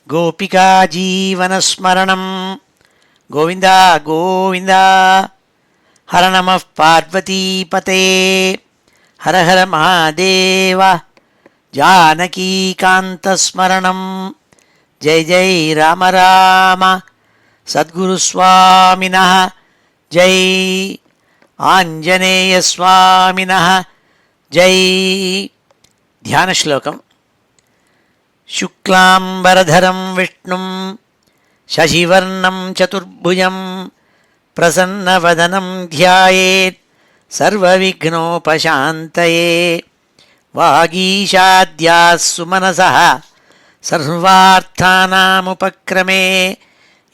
गोपिका जीवनस्मरणं गोविन्द गोविन्द। हर नमः पार्वतीपते हर हर महादेव। जानकीकान्तस्मरणं जय जय राम राम। सद्गुरुस्वामिनः जय, आञ्जनेयस्वामिनः जय। ध्यानश्लोकम्। शुक्लाम्बरधरं विष्णुं शशिवर्णं चतुर्भुजं प्रसन्नवदनं ध्यायेत् सर्वविघ्नोपशान्तये। वागीशाद्याः सुमनसः सर्वार्थानामुपक्रमे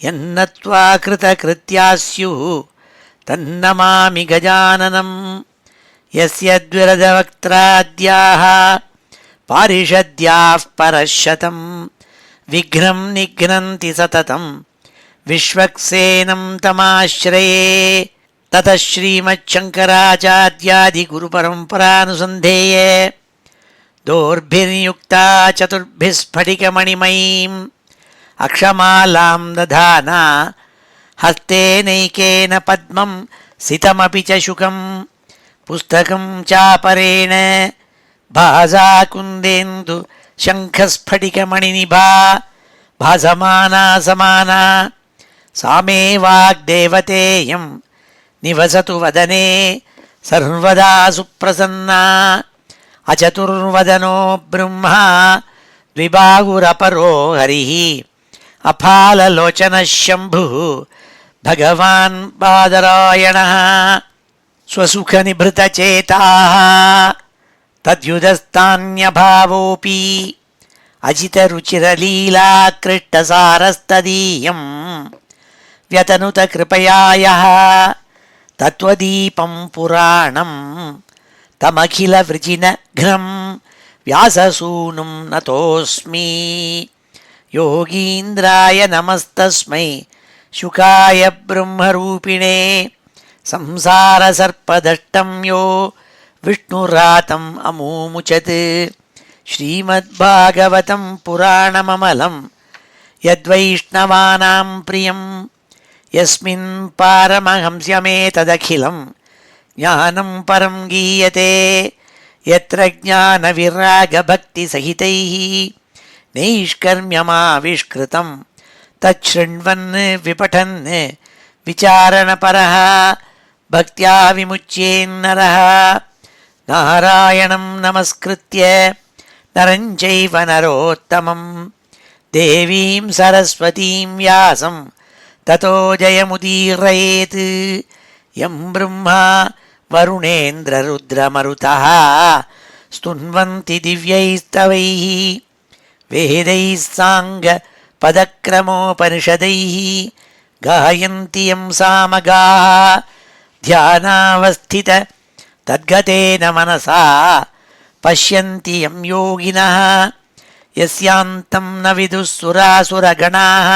यन्नत्वा कृतकृत्याः स्युः तन्नमामि गजाननं। यस्य द्विरदवक्त्राद्याः पारिषद्याः परशतं विघ्नं निघ्नन्ति सततं विश्वक्सेनं तमाश्रये। ततः श्रीमच्छङ्कराचार्यादिगुरुपरम्परानुसन्धेये दोर्भिर्युक्ता चतुर्भिः स्फटिकमणिमयीम् अक्षमालां दधाना हस्तेनैकेन पद्मं सितमपि च शुकं पुस्तकं चापरेण भासा कुन्देन्दु शङ्खस्फटिकमणिनिभा भासमाना समाना। सा मे वाग्देवतेयं निवसतु वदने सर्वदा सुप्रसन्ना। अचतुर्वदनो ब्रह्मा द्विबाहुरपरो हरिः अफाललोचनः शम्भुः भगवान् बादरायणः। स्वसुखनिभृतचेताः तद्युदस्तान्यभावोऽपि अजितरुचिरलीलाकृष्टसारस्तदीयं व्यतनुतकृपया यः तत्त्वदीपं पुराणं तमखिलवृजिनघ्नं व्याससूनुं नतोऽस्मि। योगीन्द्राय नमस्तस्मै शुकाय ब्रह्मरूपिणे संसारसर्पदष्टं यो विष्णुरातम् अमूमुचत्। श्रीमद्भागवतं पुराणममलं यद्वैष्णवानां प्रियं यस्मिन् पारमहंस्यमेतदखिलं ज्ञानं परं गीयते। यत्र ज्ञानविरागभक्तिसहितैः नैष्कर्म्यमाविष्कृतं तच्छृण्वन् विपठन् विचारणपरः भक्त्या विमुच्येन्नरः। नारायणं नमस्कृत्य नरं चैव नरोत्तमं देवीं सरस्वतीं व्यासं ततो जयमुदीरयेत्। यं ब्रह्मा वरुणेन्द्ररुद्रमरुतः स्तुन्वन्ति दिव्यैस्तवैः वेदैः साङ्गपदक्रमोपनिषदैः गायन्ति यं सामगाः ध्यानावस्थित तद्गतेन मनसा पश्यन्ति यं योगिनः। यस्यान्तं न विदुः सुरासुरगणाः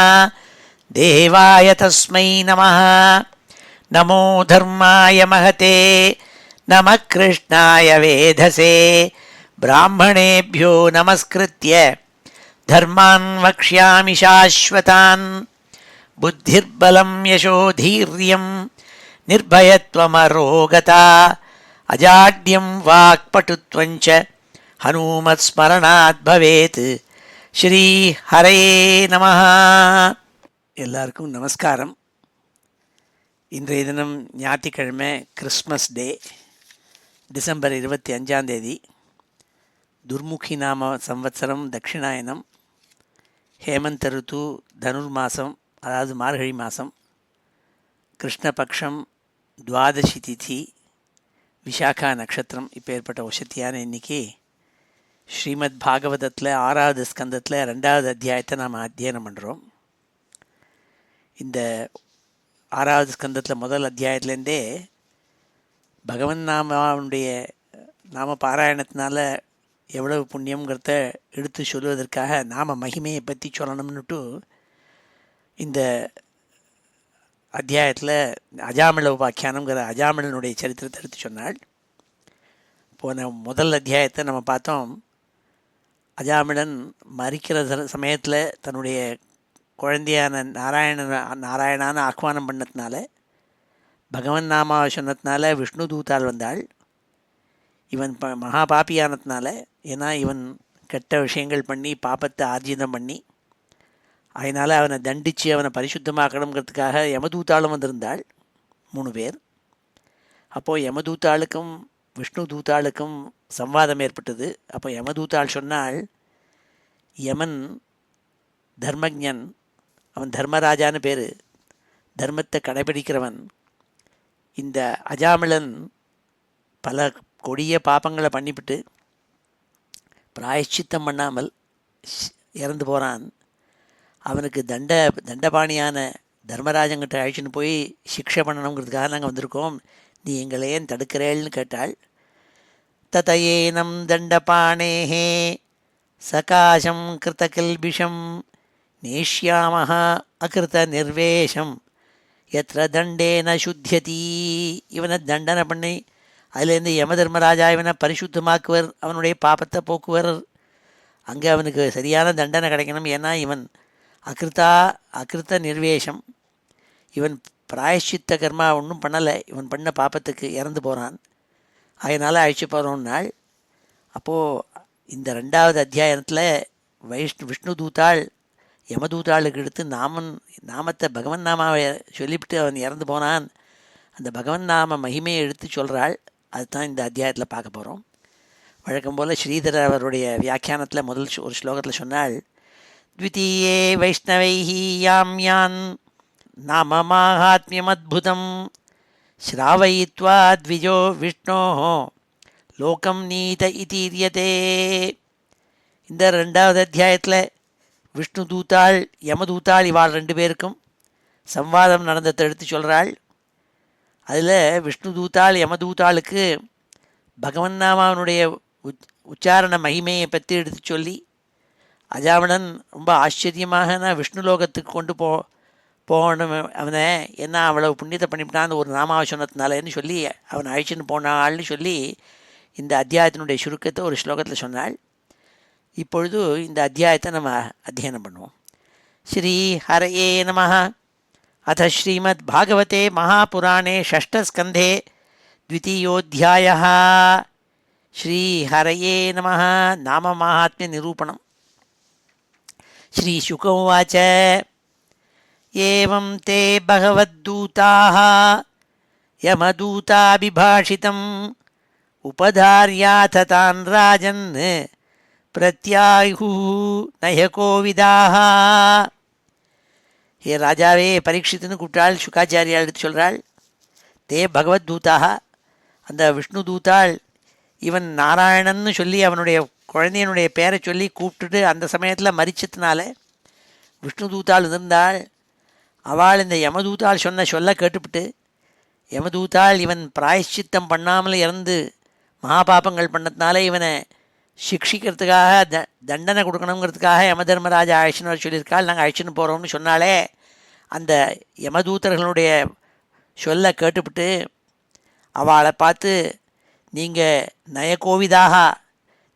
देवाय तस्मै नमः। नमो धर्माय महते नमः कृष्णाय वेधसे ब्राह्मणेभ्यो नमस्कृत्य धर्मान् वक्ष्यामि शाश्वतान्। बुद्धिर्बलं यशोधीर्यं निर्भयत्वमरोगता अजाड्यं वाक्पटुत्वं च हनुमत्स्मरणात् भवेत्। श्री हरये नमः। எல்லாருக்கும் நமஸ்காரம். இன்றைய தினம் ஞாயிற்றுக்கிழமை, கிறிஸ்மஸ் டே, டிசம்பர் 25 துர்முகி நாம சம்வத்சரம், தட்சிணாயனம், ஹேமந்த ருத்து, தனுர்மாசம், அதாவது மார்கழி மாதம், கிருஷ்ணபக்ஷம், துவாதசி திதி, விசாகா நட்சத்திரம். இப்போ ஏற்பட்ட வசத்தியான இன்னைக்கு ஸ்ரீமத் பாகவதத்தில் 6வது ஸ்கந்தத்தில் 2வது அத்தியாயத்தை நாம் அத்தியனம் பண்ணுறோம். இந்த 6வது ஸ்கந்தத்தில் முதல் அத்தியாயத்துலேருந்தே பகவன் நாமனுடைய நாம பாராயணத்தினால எவ்வளவு புண்ணியங்கிறத எடுத்து சொல்வதற்காக நாம மகிமையை பற்றி சொல்லணும்னுட்டு இந்த அத்தியாயத்தில் அஜாமிள உபாக்கியானங்கிற அஜாமிளனுடைய சரித்திரத்தை எடுத்து சொன்னாள். போன முதல் அத்தியாயத்தை நம்ம பார்த்தோம். அஜாமிளன் மறிக்கிற சமயத்தில் தன்னுடைய குழந்தையான நாராயணான ஆஹ்வானம் பண்ணதுனால, பகவன் நாமாவை சொன்னதுனால விஷ்ணு தூத்தாள் வந்தாள். இவன் மகா பாப்பியானதுனால, ஏன்னா இவன் கெட்ட விஷயங்கள் பண்ணி பாப்பத்தை ஆர்ஜிதம் பண்ணி, அதனால் அவனை தண்டித்து அவனை பரிசுத்தமாக்கணுங்கிறதுக்காக யமதூத்தாளும் வந்திருந்தாள். 3 பேர். அப்போது யமதூத்தாளுக்கும் விஷ்ணு தூத்தாளுக்கும் சம்வாதம் ஏற்பட்டது. அப்போ யமதூத்தாள் சொன்னாள், யமன் தர்மஜன், அவன் தர்மராஜான்னு பேர், தர்மத்தை கடைபிடிக்கிறவன். இந்த அஜாமிளன் பல கொடிய பாப்பங்களை பண்ணிவிட்டு பிராயஷ்சித்தம் பண்ணாமல் இறந்து போகிறான். அவனுக்கு தண்டபாணியான தர்மராஜங்கிட்ட அழைச்சின்னு போய் சிக்ஷை பண்ணணுங்கிறதுக்காக நாங்கள் வந்திருக்கோம், நீ எங்களை ஏன் தடுக்கிறேன்னு கேட்டாள். ததயேனம் தண்டபாணேஹே சகாசம் கிருத கில்பிஷம் நேஷ்யாமஹ அகிருத நிர்வேஷம் எத்திர தண்டேன சுத்தியதி. இவனை தண்டனை பண்ணி அதுலேருந்து யம தர்மராஜா இவனை பரிசுத்தமாக்குவர், அவனுடைய பாப்பத்தை போக்குவர். அங்கே அவனுக்கு சரியான தண்டனை கிடைக்கணும். ஏன்னா இவன் அகிருத்த நிர்வேஷம், இவன் பிராயஷ்சித்த கர்மா ஒன்றும் பண்ணலை, இவன் பண்ண பாப்பத்துக்கு இறந்து போகிறான், அதனால் அழிச்சு போகிறோம் நாள். அப்போது இந்த 2வது அத்தியாயத்தில் விஷ்ணு தூத்தாள் யமதூத்தாளுக்கு எடுத்து நாமத்தை பகவன் நாமாவை சொல்லிவிட்டு அவன் இறந்து போனான், அந்த பகவன் நாம மகிமையை எடுத்து சொல்கிறாள். அதுதான் இந்த அத்தியாயத்தில் பார்க்க போகிறோம். வழக்கம் போல் ஸ்ரீதரர் அவருடைய வியாக்கியானத்தில் முதல் ஒரு ஸ்லோகத்தில் சொன்னாள், த்விதீயே வைஷ்ணவைஹி யாம் யான் நாம மாஹாத்மியமத்புதம் ஸ்ராவயித்வா த்விஜோ விஷ்ணோஹ லோகம் நீத இதீரியதே. இந்த 2வது அத்தியாயத்தில் விஷ்ணு தூத்தாள் யமதூத்தாள் இவாள் 2 பேருக்கும் சம்வாதம் நடந்ததை எடுத்து சொல்கிறாள். அதில் விஷ்ணு தூத்தாள் யமதூத்தாளுக்கு பகவன் நாமாவனுடைய உச்சாரண மகிமையை பற்றி எடுத்து சொல்லி, அஜாமிளன் ரொம்ப ஆச்சரியமாக நான் விஷ்ணு லோகத்துக்கு கொண்டு போகணும் அவனை, ஏன்னா அவ்வளவு புண்ணியத்தை பண்ணிவிட்டான் ஒரு நாமாவை சொன்னதுனாலன்னு சொல்லி அவனை அழைச்சின்னு போனாள்னு சொல்லி இந்த அத்தியாயத்தினுடைய சுருக்கத்தை ஒரு ஸ்லோகத்தில் சொன்னாள். இப்பொழுது இந்த அத்தியாயத்தை நம்ம அத்தியனம் பண்ணுவோம். ஸ்ரீ ஹரயே நமஹ. அத ஸ்ரீமத் பாகவதே மகாபுராணே ஷஷ்டஸ்கந்தே द्वितीयोऽध्यायः. श्रीहरये नमः. नाममाहात्म्यनिरूपणम्. श्रीशुक उवाच एवं ते भगवद्दूताः यमदूताभिभाषितम् उपधार्याथ तान् राजन् प्रत्यायुः नयकोविदाः. हे ராஜாவே பரீட்சித்துன்னு கூப்பிட்டாள். சுகாச்சாரியால் எடுத்து சொல்கிறாள், தே பகவத் தூதாக, அந்த விஷ்ணு தூத்தாள் இவன் நாராயணன்னு சொல்லி அவனுடைய குழந்தையனுடைய பேரை சொல்லி கூப்பிட்டுட்டு அந்த சமயத்தில் மரிச்சதுனால விஷ்ணு தூத்தாள் இருந்தாள். அவள் இந்த யமதூத்தாள் சொல்ல கேட்டுவிட்டு, யமதூத்தாள் இவன் பிராயஷ்சித்தம் பண்ணாமல் இறந்து மகாபாபங்கள் பண்ணதுனால இவனை சிக்ஷிக்கிறதுக்காக தண்டனை கொடுக்கணுங்கிறதுக்காக யமதர்மராஜா அழைச்சின்னு வர சொல்லியிருக்காள், நாங்கள் அழைச்சின்னு போகிறோம்னு சொன்னாலே. அந்த யமதூத்தர்களுடைய சொல்ல கேட்டுவிட்டு அவளை பார்த்து, நீங்கள் நயகோவிதாக,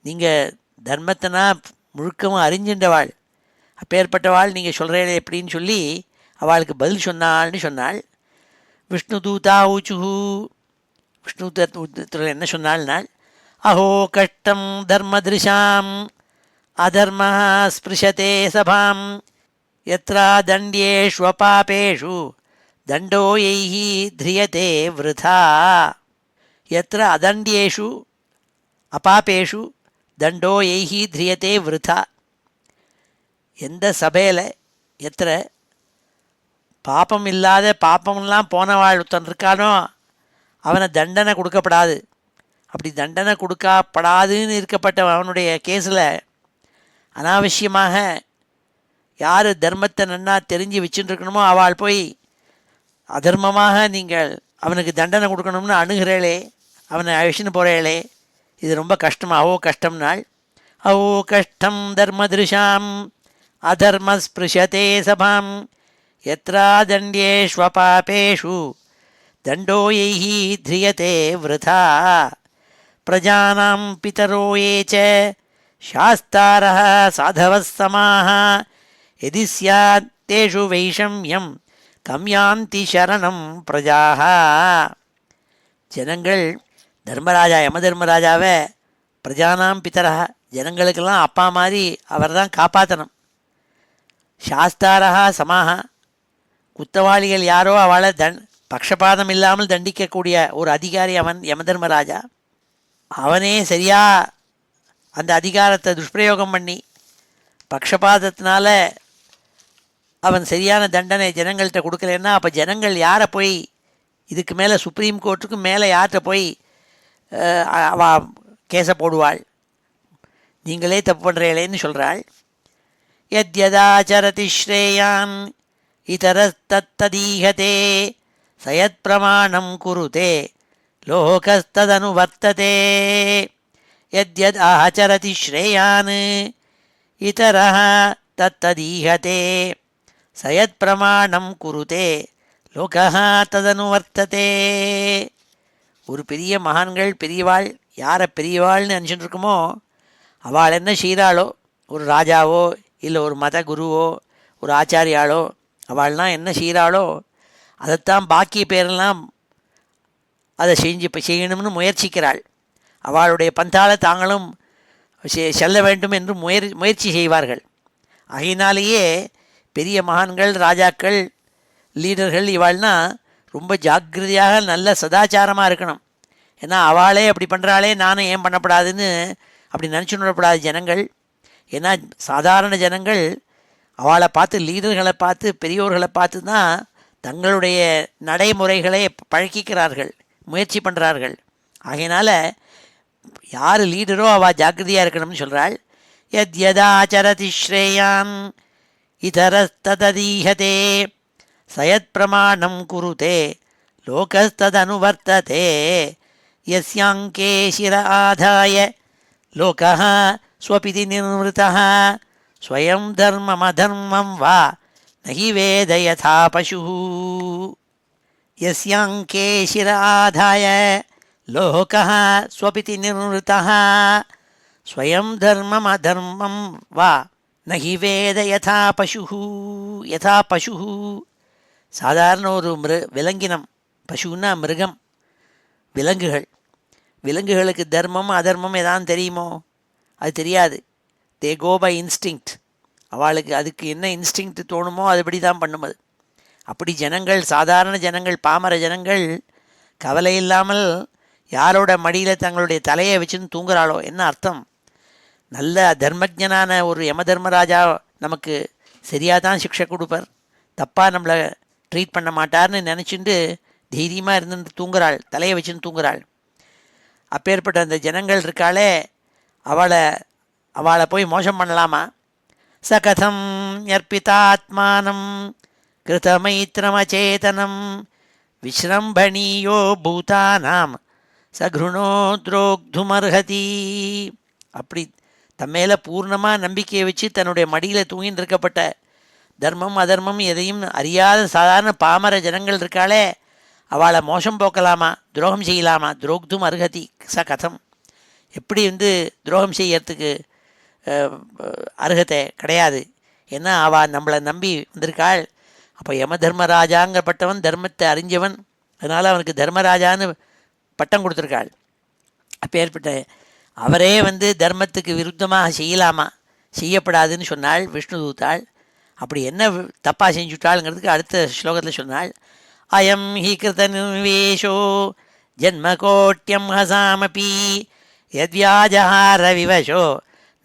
நீங்கள் தர்மத்தினா முழுக்கவும் அறிஞ்சின்றவாள், அப்பேற்பட்டவாள், நீங்கள் சொல்கிறீங்களே எப்படின்னு சொல்லி அவளுக்கு பதில் சொன்னாள்னு சொன்னாள். விஷ்ணு தூதா ஊச்சுஹூ. விஷ்ணு தூதத்தில் என்ன சொன்னாள்னால், அஹோ கஷ்டம் தர்மதிருஷாம் அதர்ம ஸ்பிருஷதே சபாம் யத்ரா தண்ட்யேஷ்வபாபேஷு தண்டோ யைஹி த்ரியதே விருதா. யத்ர அதண்ட்யேஷு அபாபேஷு தண்டோ யைஹி த்ரியதே விருதா. எந்த சபையில் எத்திர பாப்பம் இல்லாத பாப்பமெல்லாம் போனவாள் ஒருத்தன் இருக்கானோ அவனை தண்டனை கொடுக்கப்படாது. அப்படி தண்டனை கொடுக்கப்படாதுன்னு இருக்கப்பட்ட அவனுடைய கேஸில் அனாவசியமாக யார் தர்மத்தை நன்னா தெரிஞ்சு வச்சுட்டுருக்கணுமோ அவள் போய் அதர்மமாக நீங்கள் அவனுக்கு தண்டனை கொடுக்கணும்னு அணுகிறேளே, அவனை அழிச்சுன்னு போகிறேளே, இது ரொம்ப கஷ்டம். அவோ கஷ்டம்னாள். அவோ கஷ்டம் தர்மதிருஷாம் அதர்ம ஸ்பிருஷதே சபாம் யத்ரா தண்ட்யேஷ்வபாபேஷு தண்டோ யைஹி த்ரியதே விருதா. பிரஜானாம் பிதரோ ஏ ச சாஸ்தாரः சாதவः சமாः யதி ஸ்யாத் தேஷு வைஷம்யம் கம்யாந்தி சரணம் பிரஜாः. ஜனங்கள் தர்மராஜா யமதர்மராஜாவை பிரஜானாம் பிதரः ஜனங்களுக்கெல்லாம் அப்பா மாதிரி அவர் தான் காப்பாற்றணும். சாஸ்தாரா சமாக குத்தவாளிகள் யாரோ அவளை பக்ஷபாதம் இல்லாமல் தண்டிக்கக்கூடிய ஒரு அதிகாரி அவன் யமதர்மராஜா. அவனே சரியா அந்த அதிகாரத்தை துஷ்பிரயோகம் பண்ணி பக்ஷபாதத்தினால அவன் சரியான தண்டனை ஜனங்கள்கிட்ட கொடுக்கலன்னா அப்போ ஜனங்கள் யாரை போய் இதுக்கு மேலே சுப்ரீம் கோர்ட்டுக்கு மேலே யார்கிட்ட போய் அவ கேஸை போடுவாள்? நீங்களே தப்பு பண்ணுறீங்களேன்னு சொல்கிறாள். யத்யதாச்சரதி ஸ்ரேயான் இதரஸ்தத்ததீஹதே சயத் பிரமாணம் குருதே லோகஸ்ததனுவர்த்ததே. யத்யத் ஆச்சரதி ஸ்ரேயான் இதரः தத்ததீஹதே சயத் பிரமாணம் குருதே லோகः ததனுவர்த்ததே. ஒரு பெரிய மகான்கள் பெரியவாள் யாரை பெரியவாள்னு நினச்சிட்டு இருக்குமோ அவள் என்ன செய்கிறாளோ, ஒரு ராஜாவோ இல்லை ஒரு மத குருவோ ஒரு ஆச்சாரியாளோ அவள்லாம் என்ன செய்கிறாளோ அதைத்தான் பாக்கி பேரெல்லாம் அதை செய்யணும்னு முயற்சிக்கிறாள். அவளுடைய பந்தால தாங்களும் செல்ல வேண்டும் என்று முயற்சி செய்வார்கள். ஆகையினாலேயே பெரிய மகான்கள் ராஜாக்கள் லீடர்கள் இவாள்னா ரொம்ப ஜாக்கிரதையாக நல்ல சதாச்சாரமாக இருக்கணும். ஏன்னா அவளே அப்படி பண்ணுறாளே நானும் ஏன் பண்ணப்படாதுன்னு அப்படி நினச்சுடப்படாது ஜனங்கள். ஏன்னா சாதாரண ஜனங்கள் அவளை பார்த்து லீடர்களை பார்த்து பெரியோர்களை பார்த்து தான் தங்களுடைய நடைமுறைகளை பழக்கிக்கிறார்கள், முயற்சி பண்ணுறார்கள். ஆகையினால யார் லீடரோ அவள் ஜாக்கிரதையாக இருக்கணும்னு சொல்கிறாள். யத் யதாச்சரதி ஸ்ரேயான் இதரஸ்ததீஹதே சயத் பிரமாணம் குருதே லோகஸ்ததனுவர்த்ததே. யஸ்யாங்கே சிர ஆதாய லோகः ஸ்வபிதி நிர்வృతः ஸ்வயம் தர்மமதர்மம் வா நஹி வேத யதா பசுः. யஸ்யாங்கே சிர ஆதாய லோகः ஸ்வபிதி நிர்வృతः ஸ்வயம் தர்மமதர்மம் வா நஹி வேத யதா பசுः. யதா பசுः சாதாரண ஒரு விலங்கினம், பசுன்னா மிருகம், விலங்குகள். விலங்குகளுக்கு தர்மம் அதர்மம் எதாவது தெரியுமோ? அது தெரியாது. தே கோ பை இன்ஸ்டிங்க்ட். அவளுக்கு அதுக்கு என்ன இன்ஸ்டிங்க்ட் தோணுமோ அதுபடி தான் பண்ணும். அது அப்படி ஜனங்கள், சாதாரண ஜனங்கள், பாமர ஜனங்கள் கவலை இல்லாமல் யாரோட மடியில் தங்களுடைய தலையை வச்சுன்னு தூங்குறாளோ என்ன அர்த்தம்? நல்ல தர்மஜனான ஒரு யமதர்மராஜா நமக்கு சரியாக தான் சிக்ஷை கொடுப்பார், தப்பாக நம்மளை ட்ரீட் பண்ண மாட்டார்னு நினச்சிட்டு தைரியமாக இருந்து தூங்குறாள், தலையை வச்சுன்னு தூங்குறாள். அப்பேற்பட்ட அந்த ஜனங்கள் இருக்காளே அவளை போய் மோசம் பண்ணலாமா? சகதம் அர்ப்பிதாத்மானம் கிருதமைத்ரமச்சேதனம் விஸ்ரம்பணீயோ பூதானாம் சக்ருணோ துரோக்துமர்ஹதி. அப்படி தம்மேல பூர்ணமாக நம்பிக்கையை வச்சு தன்னுடைய மடியில் தூங்கின்னு இருக்கப்பட்ட தர்மம் அதர்மம் எதையும் அறியாத சாதாரண பாமர ஜனங்கள் இருக்காளே அவளை மோசம் போக்கலாமா, துரோகம் செய்யலாமா? துரோக்தும் அருகதி ச கதம். எப்படி துரோகம் செய்யறதுக்கு அருகத்தை கிடையாது. ஏன்னா அவள் நம்மளை நம்பி வந்திருக்காள். அப்போ யம தர்மராஜாங்கப்பட்டவன் தர்மத்தை அறிஞ்சவன், அதனால் அவனுக்கு தர்மராஜான்னு பட்டம் கொடுத்துருக்காள். அப்போ ஏற்பட்ட அவரே தர்மத்துக்கு விருத்தமாக செய்யலாமா, செய்யப்படாதுன்னு சொன்னாள் விஷ்ணு தூத்தாள். அப்படி என்ன தப்பாக செஞ்சுட்டாளுங்கிறதுக்கு அடுத்த ஸ்லோகத்தில் சொன்னாள். அயம் ஹி கிருத நிர்வேஷோ ஜன்மகோட்யம் ஹசாமபி யத்யாஜஹார விவசோ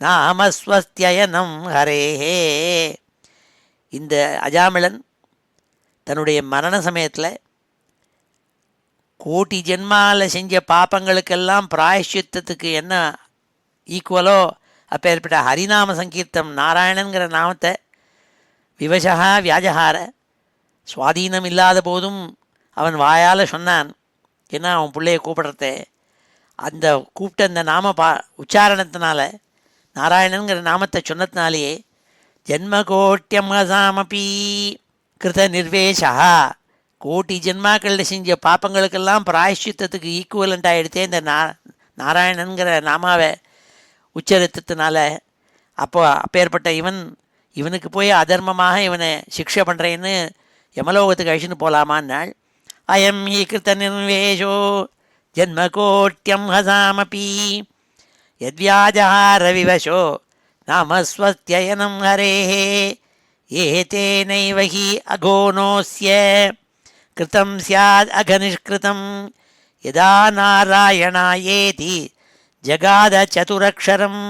நாமஸ்வஸ்தியனம் ஹரேஹே. இந்த அஜாமிளன் தன்னுடைய மரண சமயத்தில் கோட்டி ஜென்மாவில் செஞ்ச பாப்பங்களுக்கெல்லாம் பிராயஷ்சித்தத்துக்கு என்ன ஈக்குவலோ அப்பேற்பட்ட ஹரிநாம சங்கீர்த்தம் நாராயணங்கிற நாமத்தை விவசா வியாஜஹார சுவாதீனம் இல்லாத போதும் அவன் வாயால் சொன்னான். ஏன்னா அவன் பிள்ளைய கூப்பிடுறத அந்த கூப்பிட்ட அந்த நாம உச்சாரணத்தினால நாராயணங்கிற நாமத்தை சொன்னதுனாலேயே ஜென்மகோட்டியம் ஹசாமபி கிருத நிர்வேஷா கோட்டி ஜென்மாக்களில் செஞ்ச பாப்பங்களுக்கெல்லாம் பிராயஷ்சித்தத்துக்கு ஈக்குவலண்ட் ஆகிடுத்தே இந்த நாராயணங்கிற நாமாவை உச்சரித்தத்தினால. அப்பேற்பட்ட இவனுக்கு போய் அதர்மமாக இவனை சிக்ஷை பண்ணுறேன்னு யமலோகத்துக்கு அழிச்சுன்னு போகலாமான்னாள். அயம் ஹி கிருத்த நிர்வேஷோ ஜன்மகோட்யம் ஹசாமபி யத்வியாஜஹார விவசோ நாமஸ்வத்யயனம் ஹரேஹே ஏதேனைவ ஹி அகோனோஸ்ய கிருதம் ஸ்யாத் அகநிஷ்கிருதம் யதா நாராயணாயேதி ஜகாத சதுரக்ஷரம்.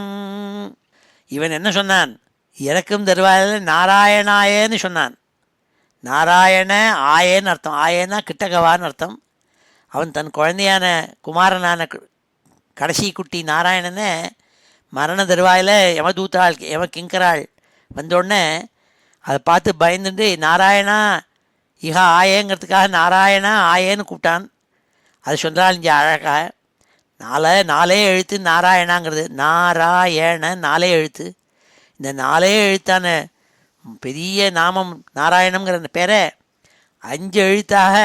இவன் என்ன சொன்னான்? இறக்கும் தருவாயில் நாராயணாயேன்னு சொன்னான். நாராயண ஆயேன்னு அர்த்தம். ஆயேன்னா கிட்டகவான்னு அர்த்தம். அவன் தன் குழந்தையான குமாரனான கடைசி குட்டி நாராயணனை மரண தருவாயில் யமதூத்தாள் கிங்கராள் வந்தோடனே அதை பார்த்து பயந்துட்டு நாராயணா இஹா ஆயேங்கிறதுக்காக நாராயணா ஆயேன்னு கூப்பிட்டான். அது சொன்னால் இங்கே அழகாக நாலே எழுத்து நாராயணாங்கிறது. நாராயண நாலே எழுத்து. இந்த நாலே எழுத்தான பெரிய நாமம் நாராயணங்கிற பேரை 5 எழுத்தாக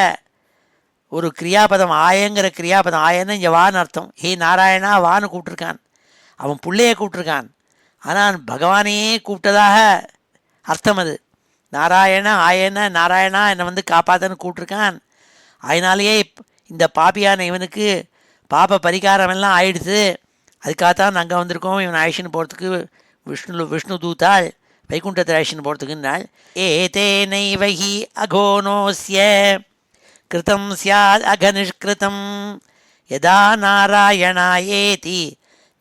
ஒரு கிரியாபதம் ஆயங்கிற கிரியாபதம். ஆயன்னு இங்கே வான்னு அர்த்தம். ஹே நாராயணா வான்னு கூப்பிட்ருக்கான். அவன் பிள்ளைய கூப்பிட்ருக்கான். ஆனால் பகவானையே கூப்பிட்டதாக அர்த்தம் அது. நாராயண ஆயன நாராயணா என்னை காப்பாத்தன்னு கூப்பிட்ருக்கான். அதனாலேயே இந்த பாப்பியான இவனுக்கு பாப பரிகாரமெல்லாம் ஆயிடுச்சு. அதுக்காகத்தான் நாங்கள் வந்திருக்கோம். இவன் ஆயுஷன் போகிறதுக்கு விஷ்ணு தூத்தாள் வைகுண்டத்தை ஆயுஷன் போகிறதுக்குன்னாள். ஏதேனைவ ஹி அகோனோஸ்ய கிருதம் ஸ்யாத் அகநிஷ்கிருதம் யதா நாராயணாயேதி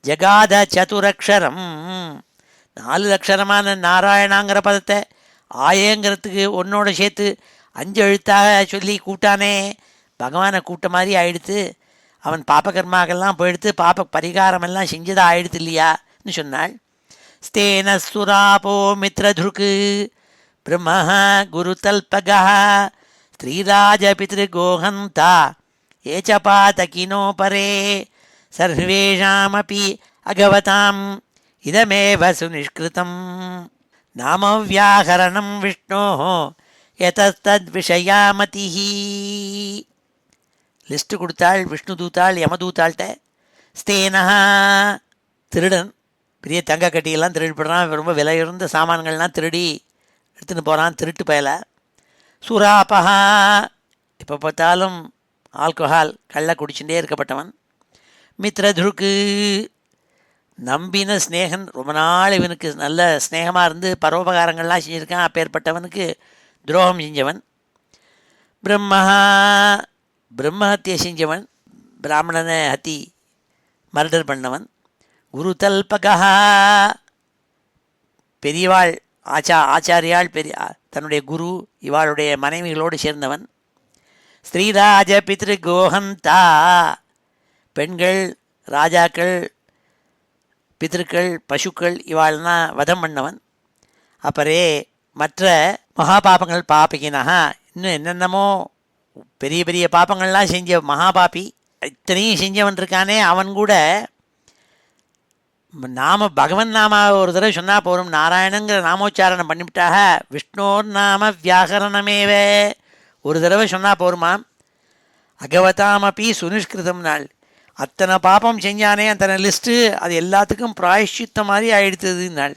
ஜகாத சதுரக்ஷரம். 4 அக்ஷரமான நாராயணாங்கிற பதத்தை ஆயங்கிறதுக்கு ஒன்னோட சேர்த்து 5 எழுத்தாக சொல்லி கூட்டானே, பகவானை கூட்ட மாதிரி ஆயிடுத்து. அவன் பாப்பகர்மாக்கெல்லாம் போயிடுத்து, பாப்ப பரிகாரமெல்லாம் செஞ்சதாக ஆயிடுத்து இல்லையான்னு சொன்னாள். ஸ்தேன சுராபோ மித்ரதுருக்கு பிரம்ம குருதல்பகா ஸ்ரீராஜ பித்ருகோஹந்தா ஏச்சபாதகினோ பரே சர்வேஷாமபி அகவதாம் இதமேவ சுநிஷ்கிருதம் நாமவ்யாகரணம் விஷ்ணோः யதஸ்தத்விஷயாமதிः. லிஸ்ட்டு கொடுத்தாள் விஷ்ணு தூத்தாள் யமதூத்தாள்கிட்ட. ஸ்தேனஹா திருடன், பெரிய தங்க கட்டியெல்லாம் திருடிப்படுறான். ரொம்ப விலையுறந்த சாமான்கள்லாம் திருடி எடுத்துன்னு போகிறான், திருட்டு பயல. சுராபஹா எப்போ பார்த்தாலும் ஆல்கஹால் கள்ள குடிச்சுட்டே இருக்கப்பட்டவன். மித்ரதுருக்கு நம்பின ஸ்நேகன், ரொம்ப நாள் இவனுக்கு நல்ல ஸ்நேகமாக இருந்து பரோபகாரங்கள்லாம் செஞ்சுருக்கான். அப்பேற்பட்டவனுக்கு துரோகம் செஞ்சவன். பிரம்மஹா பிரம்மஹத்தியை செஞ்சவன், பிராமணனை ஹத்தி மர்டர் பண்ணவன். குரு தல்பகா பெரியவாள் ஆச்சாரியாள் தன்னுடைய குரு இவாளுடைய மனைவிகளோடு சேர்ந்தவன். ஸ்ரீராஜ பித்ரு கோஹந்தா பெண்கள் ராஜாக்கள் பித்ருக்கள் பசுக்கள் இவாள்னா வதம் பண்ணவன். அப்புறே மற்ற மகாபாபங்கள் பாப்பிக்கினா இன்னும் என்னென்னமோ பெரிய பெரிய பாப்பங்கள்லாம் செஞ்ச மகாபாபி. இத்தனையும் செஞ்சவன் இருக்கானே, அவன் கூட பகவன் நாம ஒரு தடவை சொன்னால் போகும். நாராயணங்கிற நாமோச்சாரணம் பண்ணிவிட்டாக. விஷ்ணோர் நாம வியாகரணமேவே ஒரு தடவை சொன்னால் போருமாம். அகவதாமப்பி சுனிஷ்கிருதம் நாள். அத்தனை பாப்பம் செஞ்சானே அத்தனை லிஸ்ட்டு, அது எல்லாத்துக்கும் பிராயஷ்சித்த மாதிரி ஆயிடுத்தது நாள்.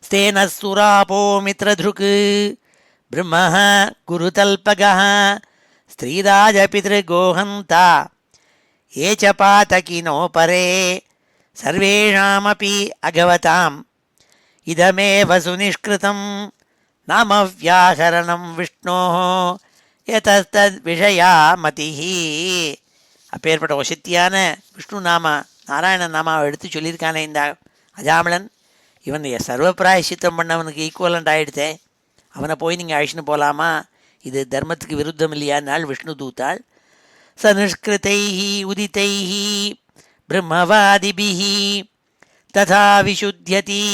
ஸ்தேன சுராபோ மித்ரதுருக்கு பிரம்ம குருதல்பகா ஸ்ரீராஜ பித்ருகோஹந்தா ஏச்சபாதகினோ பரே சர்வேஷாமபி அகவதாம் இதமேவ சுநிஷ்கிருதம் நாமவ்யாகரணம் விஷ்ணோः யதஸ்தத் விஷயா மதிஹி. அப்பேற்பட்ட வசத்தியான விஷ்ணு நாம நாராயண நாமாவை எடுத்து சொல்லியிருக்கானே இந்த அஜாமலன். இவன் சர்வ பிராயசித்தம் பண்ணவனுக்கு ஈக்குவலண்ட் ஆகிடுத்தே. அவனை போய் நீங்கள் அழிச்சுன்னு போகலாமா? இது தர்மத்துக்கு விருத்தம் இல்லையானால் விஷ்ணு தூத்தாள். சனுஷ்கிருதைஹி உதிதைஹி பிரம்மவாதிபிஹி ததா விசுத்யதி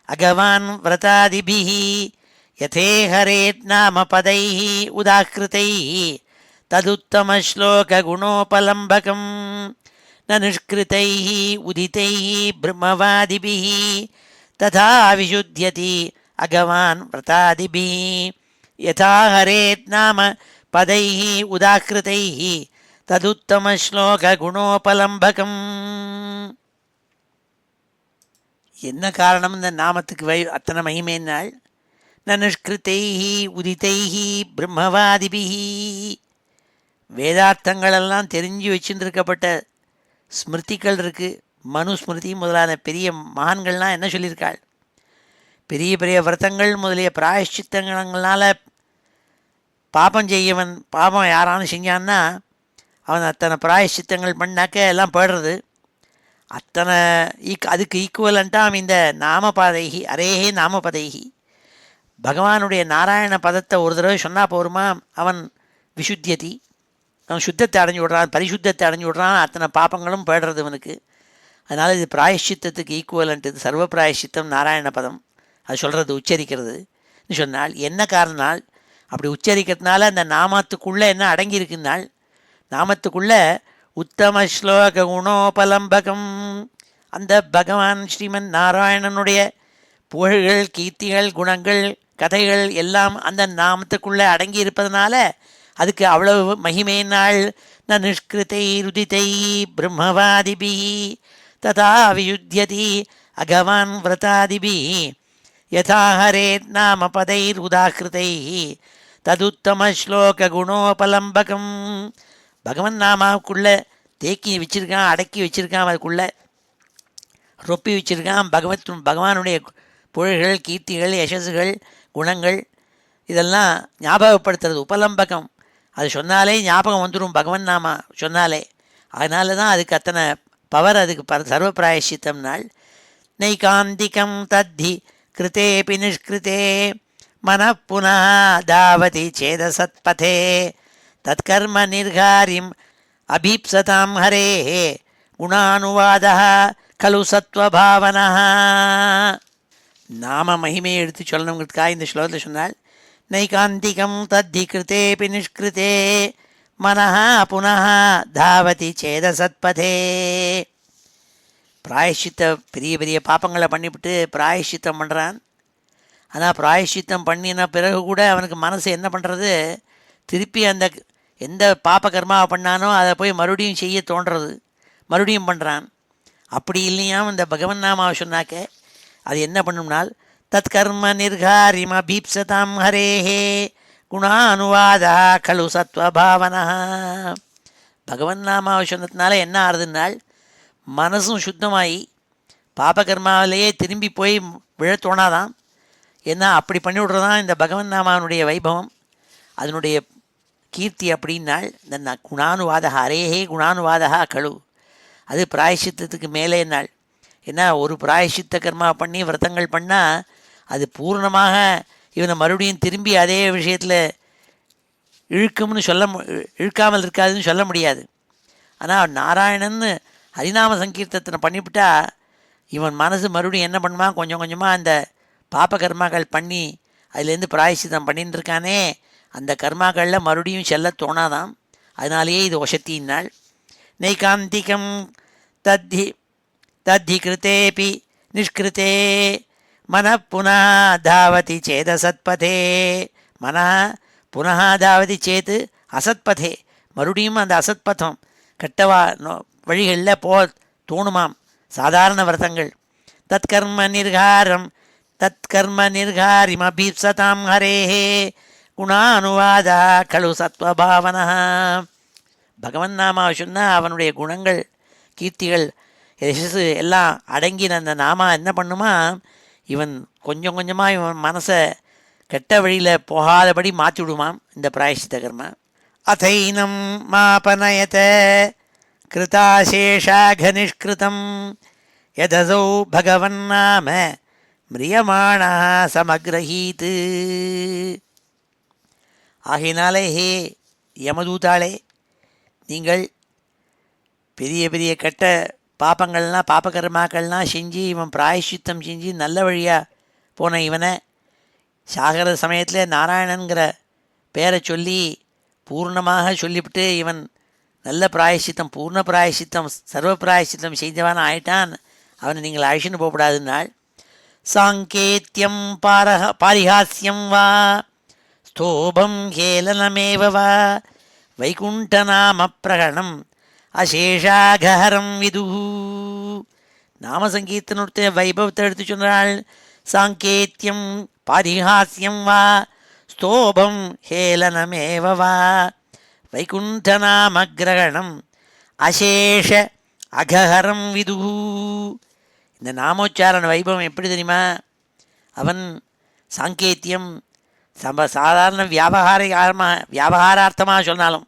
அகவான் விரதாதிபிஹி யதே ஹரேத் நாம பதைஹி உதாக்கிருதைஹி ததுத்தம ஸ்லோக குணோபலம்பகம் ந நிஷ்கிருதைஹி உதிதைஹி பிரம்மவாதிபிஹி ததா விசுத்யதி அகவான் விரதாதிபிஹி யதா ஹரேத் நாம பதைஹி உதாக்கிருதைஹி ததுத்தம ஸ்லோக குணோபலம்பகம். என்ன காரணம் இந்த நாமத்துக்கு அத்தனை மகிமைன்னாள்? நனுஷ்கிருத்தைஹி உதித்தைஹி பிரம்மவாதிபிஹி, வேதார்த்தங்களெல்லாம் தெரிஞ்சு வச்சுருக்கப்பட்ட ஸ்மிருதிகள் இருக்குது. மனுஸ்மிருதி முதலான பெரிய மகான்கள்லாம் என்ன சொல்லியிருக்காள்? பெரிய பெரிய விரதங்கள் முதலிய பிராயஷ்சித்தங்களால் பாபம் செய்யவன், பாபம் யாரானு செஞ்சான்னா அவன் அத்தனை பிராயஷ்சித்தங்கள் பண்ணாக்க எல்லாம் போய்டுறது. அத்தனை அதுக்கு ஈக்குவலண்ட்டாக இந்த நாமபதைகி அரேஹே நாமபதைகி, பகவானுடைய நாராயண பதத்தை ஒரு தடவை சொன்னால் போருமா அவன் விசுத்தியதி, அவன் சுத்தத்தை அடைஞ்சு விட்றான், பரிசுத்தத்தை அடைஞ்சு விட்றான், அத்தனை பாப்பங்களும் போய்டுறது அவனுக்கு. அதனால் இது பிராயஷ்சித்தத்துக்கு ஈக்குவலன்ட்டு, இது சர்வ பிராயஷ்சித்தம் நாராயண பதம் அது சொல்கிறது, உச்சரிக்கிறது சொன்னால். என்ன காரணனால் அப்படி உச்சரிக்கிறதுனால அந்த நாமத்துக்குள்ளே என்ன அடங்கியிருக்குனால், நாமத்துக்குள்ளே உத்தம ஸ்லோக குணோபலம்பகம், அந்த பகவான் ஸ்ரீமன் நாராயணனுடைய புகழ்கள், கீர்த்திகள், குணங்கள், கதைகள் எல்லாம் அந்த நாமத்துக்குள்ளே அடங்கி இருப்பதனால அதுக்கு அவ்வளவு மகிமையினால். ந நிஷ்கிருத்தை ருதித்தை பிரம்மவாதிபி ததா வியுத்தியதி அகவான் விரதாதிபி யதா ஹரேத் நாம பதைர் உதாகிருதை ததுத்தம ஸ்லோக குணோபலம்பகம். பகவன் நாமாவுக்குள்ளே தேக்கி வச்சிருக்கான், அடக்கி வச்சிருக்கான், அதுக்குள்ளே ரொப்பி வச்சிருக்கான் பகவானுடைய புகழ்கள், கீர்த்திகள், யசஸுகள், குணங்கள், இதெல்லாம் ஞாபகப்படுத்துறது உபலம்பகம். அது சொன்னாலே ஞாபகம் வந்துடும் பகவன் நாமா சொன்னாலே. அதனால தான் அதுக்கு அத்தனை பவர், அதுக்கு சர்வ பிராயஷ்சித்தம் நாள். நைகாந்திகம் தத்தி கிருத்தேபி நிஷ்கிருத்தே மன புனः தாவதி சேதசத்பதே தத்கர்ம நிர்காரிம் அபீப்சதாம் ஹரேः குணானுவாதः கலு சத்வபாவனः. நாம மகிமையை எடுத்து சொல்லணுங்கிறதுக்காக இந்த ஸ்லோகத்தில் சொன்னால், நைகாந்திகம் தத்தி கிருத்தேபி நிஷ்கிருத்தே மனः புனः தாவதி சேதசத்பதே. பிராயஷ்சித்த பெரிய பெரிய பாப்பங்களை பண்ணிவிட்டு பிராயஷ்சித்தம் பண்ணுறான். ஆனால் பிராயஷ்சித்தம் பண்ணின பிறகு கூட அவனுக்கு மனசு என்ன பண்ணுறது, திருப்பி அந்த எந்த பாப்ப கர்மாவை பண்ணானோ அதை போய் மறுபடியும் செய்ய தோன்றது, மறுபடியும் பண்ணுறான். அப்படி இல்லையாம் இந்த பகவன் நாமாவை சொன்னாக்க அது என்ன பண்ணும்னால், தத்கர்ம நிர்காரிம் அபீப்சதாம் ஹரேஹே குணானுவாதா கலு சத்வபாவனா. பகவன் நாமாவை சொன்னதுனால என்ன ஆறுதுனால் மனசும் சுத்தமாகி பாபகர்மாவிலேயே திரும்பி போய் விழ தோணாதான். ஏன்னா அப்படி பண்ணிவிட்றதான் இந்த பகவன் நாமாவனுடைய வைபவம், அதனுடைய கீர்த்தி. அப்படின்னால் இந்த குணானுவாதா ஹரேஹே குணானுவாதா கழு, அது பிராயஷ்சித்தத்துக்கு மேலே நாள். ஏன்னா ஒரு பிராயஷ்சித்த கர்மா பண்ணி விரதங்கள் பண்ணால் அது பூர்ணமாக இவனை மறுபடியும் திரும்பி அதே விஷயத்தில் இழுக்கும்னு இழுக்காமல் இருக்காதுன்னு சொல்ல முடியாது. ஆனால் நாராயணன் ஹரிநாம சங்கீர்த்தனை பண்ணிவிட்டா இவன் மனசு மறுபடியும் என்ன பண்ணுவான், கொஞ்சம் கொஞ்சமாக அந்த பாப்ப கர்மாக்கள் பண்ணி அதுலேருந்து பிராயஷ்சித்தம் பண்ணின்னு இருக்கானே, அந்த கர்மாக்களில் மறுபடியும் செல்ல தோணாதான். அதனாலேயே இது வசத்தின்னாள். நைகாந்திகம் தத்தி தத்தி கிருத்தேபி நிஷ்கிருத்தே மன புனः தாவதி சேதசத்பதே. மனः புனः தாவதி சேத் அசத்பதே, மறுபடியும் அந்த அசத்பதம் கெட்டவா வழிகளில் தோணுமாம் சாதாரண விரதங்கள். தத்கர்ம நிர்காரிம் அபீப்சதாம் ஹரேஹே குணானுவாதா கலு சத்வபாவனா. பகவன் நாமாவை சொன்னால் அவனுடைய குணங்கள், கீர்த்திகள், யசஸு எல்லாம் அடங்கின அந்த நாமா என்ன பண்ணுமா, இவன் கொஞ்சம் கொஞ்சமாக இவன் மனசை கெட்ட வழியில் போகாதபடி மாற்றி விடுமாம் இந்த பிராயஷ்சித்த கர்மா. அதைனம் மாபனயத கிருதாசேஷாக நிஷ்கிருதம் யதசௌ பகவன் நாம மிரியமாணா சமக்ரஹீத். ஆகையினாலே ஹே யமதூதாளே, நீங்கள் பெரிய பெரிய கெட்ட பாப்பங்கள்லாம் பாப்பகர்மாக்கள்லாம் செஞ்சு இவன் பிராயஷ்சித்தம் செஞ்சு நல்ல வழியாக போன இவனை சாகர சமயத்தில் நாராயணன்கிற பேரை சொல்லி பூர்ணமாக சொல்லிவிட்டு இவன் நல்ல பிராயஷ்சித்தம், பூர்ண பிராயஷ்சித்தம், சர்வ பிராயஷ்சித்தம் செய்தவன் ஆயிட்டான், அவனை நீங்கள் அழிச்சுன்னு போகக்கூடாதுன்னாள். சாங்கேத்தியம் பாரிஹாஸ்யம் வா ஸ்தோபம் ஹேளனமேவ வா வைகுண்டநாம பிரகணம் அசேஷாகஹரம் விதுஹு. நாமசங்கீர்த்தனுடைய வைபவத்தை எடுத்து சொன்னாள். சாங்கேத்தியம் பாரிஹாஸ்யம் வா ஸ்தோபம் ஹேளனமேவ வா வைகுண்டநாமகிரகணம் அசேஷ அகஹரம் விதுஹு. இந்த நாமோச்சாரண வைபவம் எப்படி தெரியுமா? அவன் சாங்கேத்தியம் சாதாரண வியாபகாரார்த்தமாக சொன்னாலும்,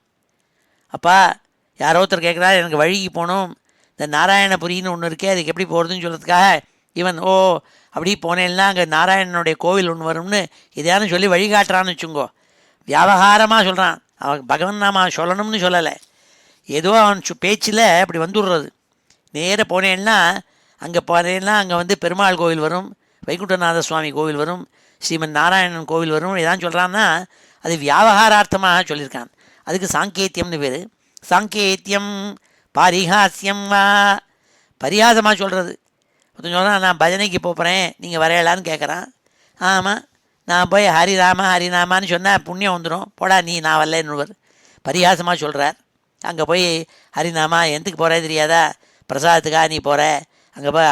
அப்பா யாரோ ஒருத்தர் கேட்குறாரு, எனக்கு வழிக்கு போகணும், இந்த நாராயணபுரின்னு ஒன்று இருக்கே, அதுக்கு எப்படி போகிறதுன்னு சொல்கிறதுக்காக இவன் அப்படி போனேன்னா அங்கே நாராயணனுடைய கோவில் ஒன்று வரும்னு இதையானு சொல்லி வழிகாட்டுறான்னு வச்சுங்கோ. வியாபகாரமாக சொல்கிறான், அவன் பகவன் நாம சொல்லணும்னு சொல்லலை, ஏதோ அவன் பேச்சில் அப்படி வந்துடுறது. நேராக போனேன்னா அங்கே வந்து பெருமாள் கோவில் வரும், வைகுண்டநாத சுவாமி கோவில் வரும், ஸ்ரீமன் நாராயணன் கோவில் வரும், இதான் சொல்கிறான்னா அது வியாபகாரார்த்தமாக சொல்லியிருக்கான். அதுக்கு சாங்கேத்தியம்னு பேர். சாங்கேத்தியம் பாரிஹாஸ்யம் வா, பரிகாசமாக சொல்கிறது. ஒருத்தன் சொல்கிறான், நான் பஜனைக்கு போகிறேன், நீங்கள் வரையலான்னு கேட்குறான். ஆமாம், நான் போய் ஹரிராமான்னு சொன்னால் புண்ணியம் வந்துடும், போடா நீ நான் வரலன்னுவர். பரிகாசமாக சொல்கிறார். அங்கே போய் ஹரிநாமா எதுக்கு போகிறே தெரியாதா, பிரசாதத்துக்காக நீ போகிற, அங்கே போய்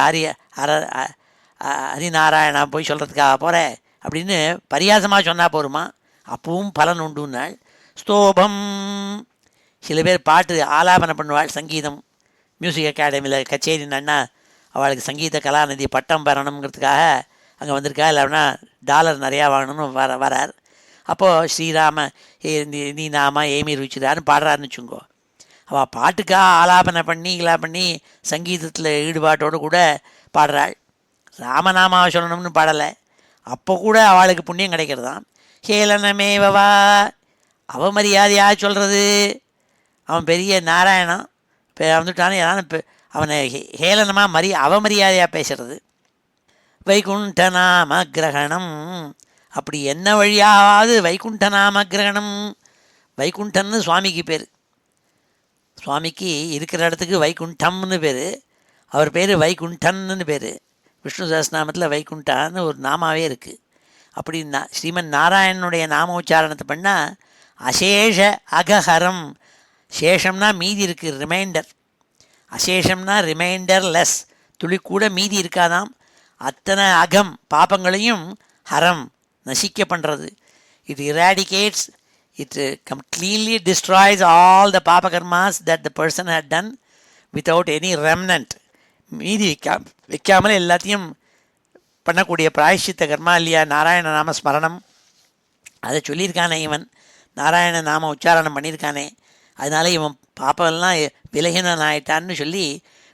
ஹரிநாராயணா போய் சொல்கிறதுக்காக போகிற அப்படின்னு பரிகாசமாக சொன்னால் போருமா? அப்பவும் பலன் உண்டுன்னாள். ஸ்தோபம், சில பேர் பாட்டு ஆலாபனை பண்ணுவாள், சங்கீதம் மியூசிக் அகாடமியில் கச்சேரி நன்னா அவளுக்கு சங்கீத கலாநிதி பட்டம் பெறணுங்கிறதுக்காக அங்கே வந்திருக்கா, இல்லைன்னா டாலர் நிறையா வாங்கணும்னு வரார். அப்போது ஸ்ரீராம நீ நாம ஏமி ருச்சிதான்னு பாடுறாருன்னு வச்சுங்கோ. அவள் பாட்டுக்காக ஆலாபனை பண்ணி சங்கீதத்தில் ஈடுபாட்டோடு கூட பாடுறாள். ராமநாமாவை சொல்லணும்னு பாடலை. அப்போ கூட அவளுக்கு புண்ணியம் கிடைக்கிறதாம். ஹேளனமேவா, அவமரியாதையாக சொல்கிறது. அவன் பெரிய நாராயணன் வந்துட்டானே, ஏதாவது அவனை ஹேளனமாக அவமரியாதையாக பேசுறது. வைகுண்டநாம கிரகணம், அப்படி என்ன வழியாவது வைகுண்டநாம கிரகணம். வைகுண்டன்னு சுவாமிக்கு பேர். சுவாமிக்கு இருக்கிற இடத்துக்கு வைகுண்டம்னு பேர். அவர் பேர் வைகுண்டன்னு பேர். விஷ்ணு சஹஸ்ரநாமத்தில் வைகுண்டான்னு ஒரு நாமாவே இருக்குது. அப்படின்னா ஸ்ரீமன் நாராயணனுடைய நாம உச்சாரணத்தை பண்ணால் அசேஷ அகஹரம், சேஷம்னா மீதி இருக்குது, ரிமைண்டர். அசேஷம்னா ரிமைண்டர் லெஸ், துளி கூட மீதி இருக்காதாம். அத்தனை அகம் பாப்பங்களையும் ஹரம் நசிக்க பண்ணுறது. It eradicates, it completely destroys all the papa karmas that the person had done without any remnant. மீதி வைக்காமல் எல்லாத்தையும் பண்ணக்கூடிய பிராயஷ்சித்த கர்மா இல்லையா நாராயண நாம ஸ்மரணம். அதை சொல்லியிருக்கானே இவன், நாராயண நாம உச்சாரணம் பண்ணியிருக்கானே, அதனால இவன் பாப்பெல்லாம் விலகினன் ஆயிட்டான்னு சொல்லி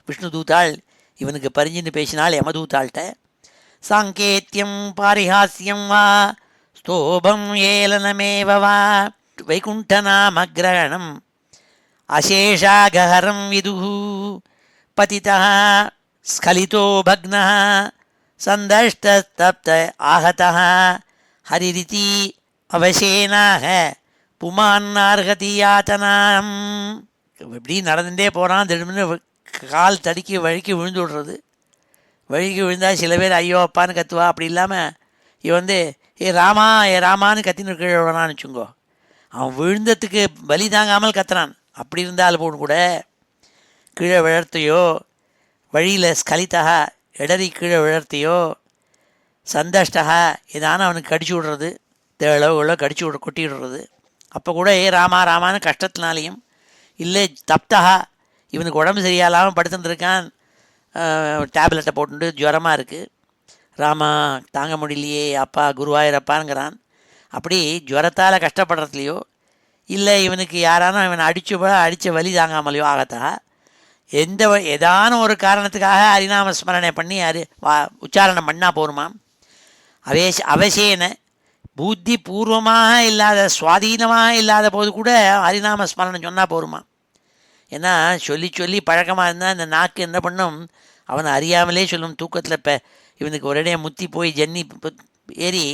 விஷ்ணு தூத்தாள் இவனுக்கு பரிஞ்சுன்னு பேசினாள் யமதூத்தாள்கிட்ட. சாங்கேத்தியம் பாரிஹாஸ்யம் வா ஸ்தோபம் ஏளனமேவ வா வைகுண்டநாமகிரகணம் அசேஷாகஹரம் விதுஹு பதிதः ஸ்கலிதோ பக்னः சந்தஷ்டஸ்தப்த ஆஹதः ஹரிரிதி அவசேனாக புமான்னார்ஹதி யாத்தனாம். இப்படி நடந்துட்டே போகிறான், திடீர்னு கால் தடுக்கி வழுக்கி விழுந்து விடுறது. வழுக்கி விழுந்தால் சில பேர் ஐயோ அப்பான்னு கத்துவா. அப்படி இல்லாமல் இவன் ஏ ராமான்னு கத்தின்னு கீழே விடனான்னு வச்சுங்கோ. அவன் விழுந்ததுக்கு பலி தாங்காமல் கத்துறான். அப்படி இருந்தால் போது கூட கீழே விழர்த்தையோ, வழியில் ஸ்கலித்தக இடறி கீழே விழர்த்தையோ, சந்தஷ்டகா ஏதான அவனுக்கு கடிச்சு விடுறது, தேளோ கடிச்சு கொட்டி விடுறது. அப்போ கூட ராமான்னு கஷ்டத்தினாலையும், இல்லை தப்தகா இவனுக்கு உடம்பு சரியாலாமல் படுத்துட்டுருக்கான், டேப்லெட்டை போட்டுட்டு ஜுரமாக இருக்குது, ராமா தாங்க முடியலையே அப்பா குருவாயூரப்பாங்கிறான். அப்படி ஜுரத்தால் கஷ்டப்படுறதுலையோ, இல்லை இவனுக்கு யாரானோ இவனை அடித்த வலி தாங்காமலையோ ஆகத்தா ஏதான ஒரு காரணத்துக்காக ஹரிநாம ஸ்மரணை பண்ணி உச்சாரணம் பண்ணால் போருமாம். அவசேன புத்தி பூர்வமாக இல்லாத சுவாதீனமாக இல்லாத போது கூட ஹரிநாம ஸ்மரணம் சொன்னால் போருமா. ஏன்னா சொல்லி பழக்கமாக இருந்தால் இந்த நாக்கு என்ன பண்ணும், அவனை அறியாமலே சொல்லும். தூக்கத்தில் இவனுக்கு ஒரேடியாக முத்தி போய் ஜன்னி ஏறி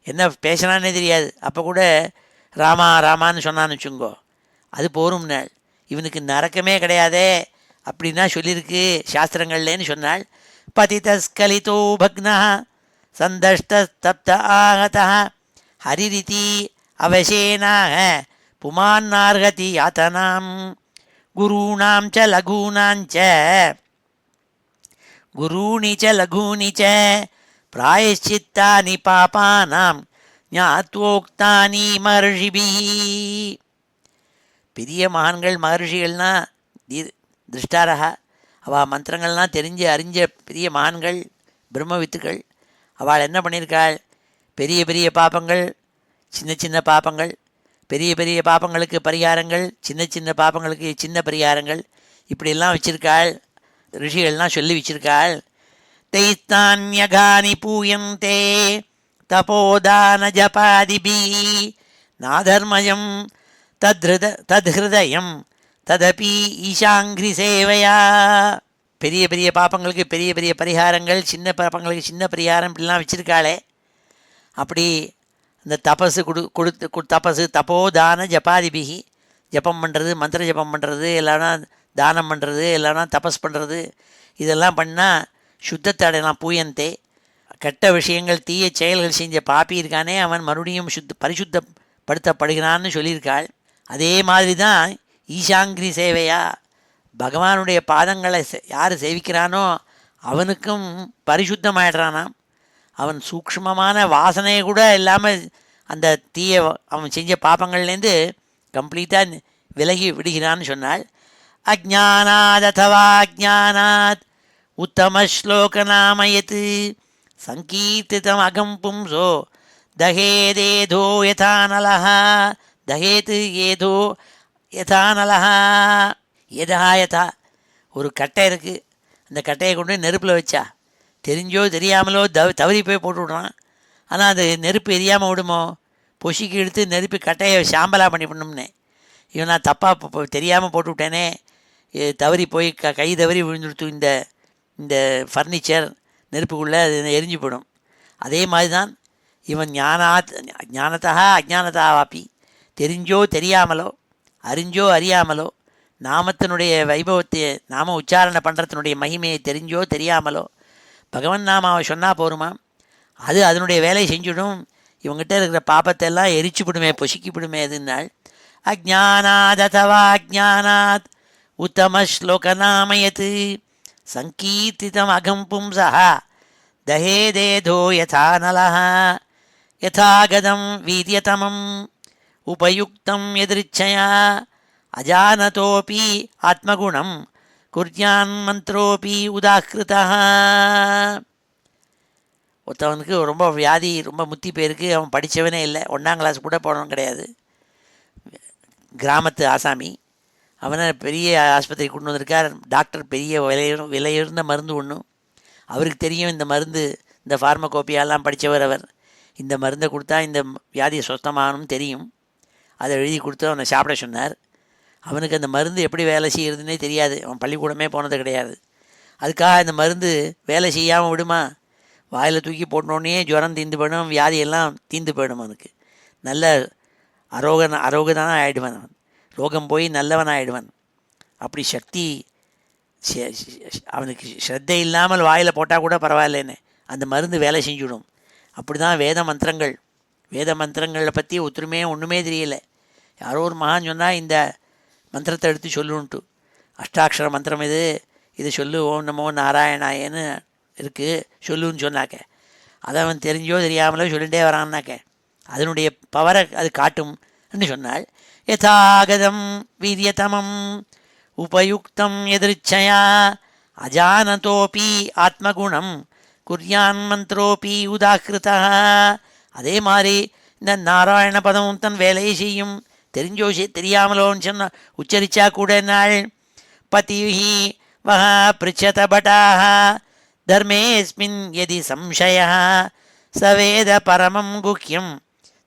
என்ன பேசினானே தெரியாது. அப்போ கூட ராமான்னு சொன்னான்னு வச்சுங்கோ, அது போரும் நாள். இவனுக்கு நரக்கமே கிடையாதே அப்படின்னா சொல்லியிருக்கு சாஸ்திரங்கள்லேன்னு சொன்னாள். பதிதஸ்கலிதோ பக்னா சந்தஷ்டஸ்தப்த ஆகதா ஹரிரிதி அவசேனாக புமான்னார்ஹதி யாத்தனாம் குருணாம் ச லகூனாஞ்ச குரூணி ச லகூனி ச பிராயஷ்சித்தானி பாபானாம் ஞாத்வோக்தானி மகர்ஷிபிஹி. பெரிய மகான்கள் மகர்ஷிகள்னா திருஷ்டாரகா, அவள் மந்திரங்கள்லாம் தெரிஞ்சு அறிஞ்ச பெரிய மகான்கள் பிரம்மவித்துக்கள். அவள் என்ன பண்ணியிருக்காள்? பெரிய பெரிய பாப்பங்கள், சின்ன சின்ன பாப்பங்கள், பெரிய பெரிய பாப்பங்களுக்கு பரிகாரங்கள், சின்ன சின்ன பாப்பங்களுக்கு சின்ன பரிகாரங்கள், இப்படியெல்லாம் வச்சிருக்காள். ரிஷிகள்லாம் சொல்லி வச்சிருக்காள். தைஸ்தான்யகானி பூயந்தே தபோதான ஜபாதிபி நாதர்மயம் தத்ஹிருதயம் ததபி ஈஷாங்கிரி சேவையா. பெரிய பெரிய பாப்பங்களுக்கு பெரிய பெரிய பரிகாரங்கள், சின்ன பாப்பங்களுக்கு சின்ன பரிகாரம், இப்படிலாம் வச்சுருக்காளே. அப்படி இந்த தபஸு தபஸு தபோதான ஜபாதிபிகி, ஜபம் பண்ணுறது, மந்திர ஜபம் பண்ணுறது, இல்லைனா தானம் பண்ணுறது, இல்லைனா தபஸ் பண்ணுறது, இதெல்லாம் பண்ணால் சுத்தத்தை அடையலாம். பூயந்தே, கெட்ட விஷயங்கள் தீய செயல்கள் செஞ்ச பாப்பி இருக்கானே அவன் மறுபடியும் பரிசுத்தப்படுகிறான்னு சொல்லியிருக்காள். அதே மாதிரி தான் ஈஷாங்கிரி சேவையா, பகவானுடைய பாதங்களை யார் சேவிக்கிறானோ அவனுக்கும் பரிசுத்தமாயிடுறானாம். அவன் சூக்ஷ்மமான வாசனையை கூட இல்லாமல் அந்த தீய அவன் செஞ்ச பாப்பங்கள்லேருந்து கம்ப்ளீட்டாக விலகி விடுகிறான்னு சொன்னால். அஜானாத் அதவா அஜானாத் உத்தம ஸ்லோகநாமயத் சங்கீர்த்திதம் அகம் பும்சோ தஹேதேதோ யதானலஹா. தஹேத் ஏதோ யதானலஹா. யதா யதா, ஒரு கட்டை இருக்குது, அந்த கட்டையை கொண்டு நெருப்பில் வச்சா தெரிஞ்சோ தெரியாமலோ தவறி போய் போட்டு விட்றான். ஆனால் அது நெருப்பு எரியாமல் விடுமோ? பொசிக்கு எடுத்து நெருப்பு கட்டையை சாம்பலாக பண்ணிவிடணும்னே. இவன் நான் தப்பாக தெரியாமல் போட்டு விட்டேனே, தவறி போய் கை தவறி விழுந்துடுத்து இந்த இந்த ஃபர்னிச்சர் நெருப்புக்குள்ளே அது எரிஞ்சு போயிடும். அதே மாதிரி தான் இவன் ஞானத்தா அஜானதா வாப்பி, தெரிஞ்சோ தெரியாமலோ அறிஞ்சோ அறியாமலோ நாமத்தினுடைய வைபவத்தை நாம உச்சாரணை பண்ணுறதுனுடைய மகிமையை தெரிஞ்சோ தெரியாமலோ பகவன் நாமாவை சொன்னால் போருமா, அது அதனுடைய வேலையை செஞ்சுடும். இவங்ககிட்ட இருக்கிற பாப்பத்தை எல்லாம் எரிச்சு விடுமே, பொசுக்கி விடுமே. எதுனாள் அஜானாத் அதவா அஜானாத் உத்தம ஸ்லோகநாமயத் சங்கீர்த்திதம் அகம் பும்சா தஹேதேதோ யதானலஹ யதாகதம் வீரியதமம் உபயுக்தம் எதிர்ச்சயா அஜானதோபி ஆத்மகுணம் குர்யான் மந்த்ரோபி உதாகிருதா. ஒருத்தவனுக்கு ரொம்ப வியாதி, ரொம்ப முத்தி பேருக்கு, அவன் படித்தவனே இல்லை, 1ஆம் கிளாஸ் கூட போனவன் கிடையாது, கிராமத்து ஆசாமி. அவனை பெரிய ஆஸ்பத்திரி கொண்டு வந்திருக்கார். டாக்டர் பெரிய விலையுறந்த மருந்து ஒன்று, அவருக்கு தெரியும் இந்த மருந்து, இந்த ஃபார்மகோப்பியாலாம் படித்தவர் அவர். இந்த மருந்தை கொடுத்தா இந்த வியாதியை சுத்தமானும் தெரியும். அதை எழுதி கொடுத்து அவனை சாப்பிட சொன்னார். அவனுக்கு அந்த மருந்து எப்படி வேலை செய்கிறதுனே தெரியாது, அவன் பள்ளிக்கூடமே போனது கிடையாது. அதுக்காக அந்த மருந்து வேலை செய்யாமல் விடுமா? வாயில் தூக்கி போட்டோடனே ஜுரம் தீர்ந்து போயிடும், வியாதியெல்லாம் தீர்ந்து போயிடும். அவனுக்கு நல்ல அரோகதான ஆகிடுவான், அவன் ரோகம் போய் நல்லவன் ஆகிடுவான். அப்படி சக்தி அவனுக்கு ஸ்ரத்தை இல்லாமல் வாயில் போட்டால் கூட பரவாயில்லைன்னு அந்த மருந்து வேலை செஞ்சுடும். அப்படி தான் வேத மந்திரங்களை பற்றி ஒன்றுமே தெரியலை. யாரோ ஒரு மகான் சொன்னால் இந்த மந்திரத்தை எடுத்து சொல்லுன்ட்டு, அஷ்டாட்சர மந்திரம் இது சொல்லு, ஓம் நமோ நாராயணாயன்னு இருக்குது சொல்லுன்னு சொன்னாக்க, அதை அவன் தெரிஞ்சோ தெரியாமலோ சொல்லிகிட்டே வரான்னாக்க அதனுடைய பவரை அது காட்டும்னு சொன்னால். யதாகதம் வீரியதமம் உபயுக்தம் எதிர்ச்சயா அஜானதோபி ஆத்மகுணம் குர்யான் மந்த்ரோபி உதாகிருதா. அதே மாதிரி இந்த நாராயண பதம் தன் வேலையை செய்யும், தெரிஞ்சோ தெரியாமலோன்னு சொன்ன உச்சரித்தா கூட நாள். பதிஹி வஹ பிருச்சத பட்டாஹ தர்மேஸ்மின் யதி சம்சயः சவேத பரமம் குஹ்யம்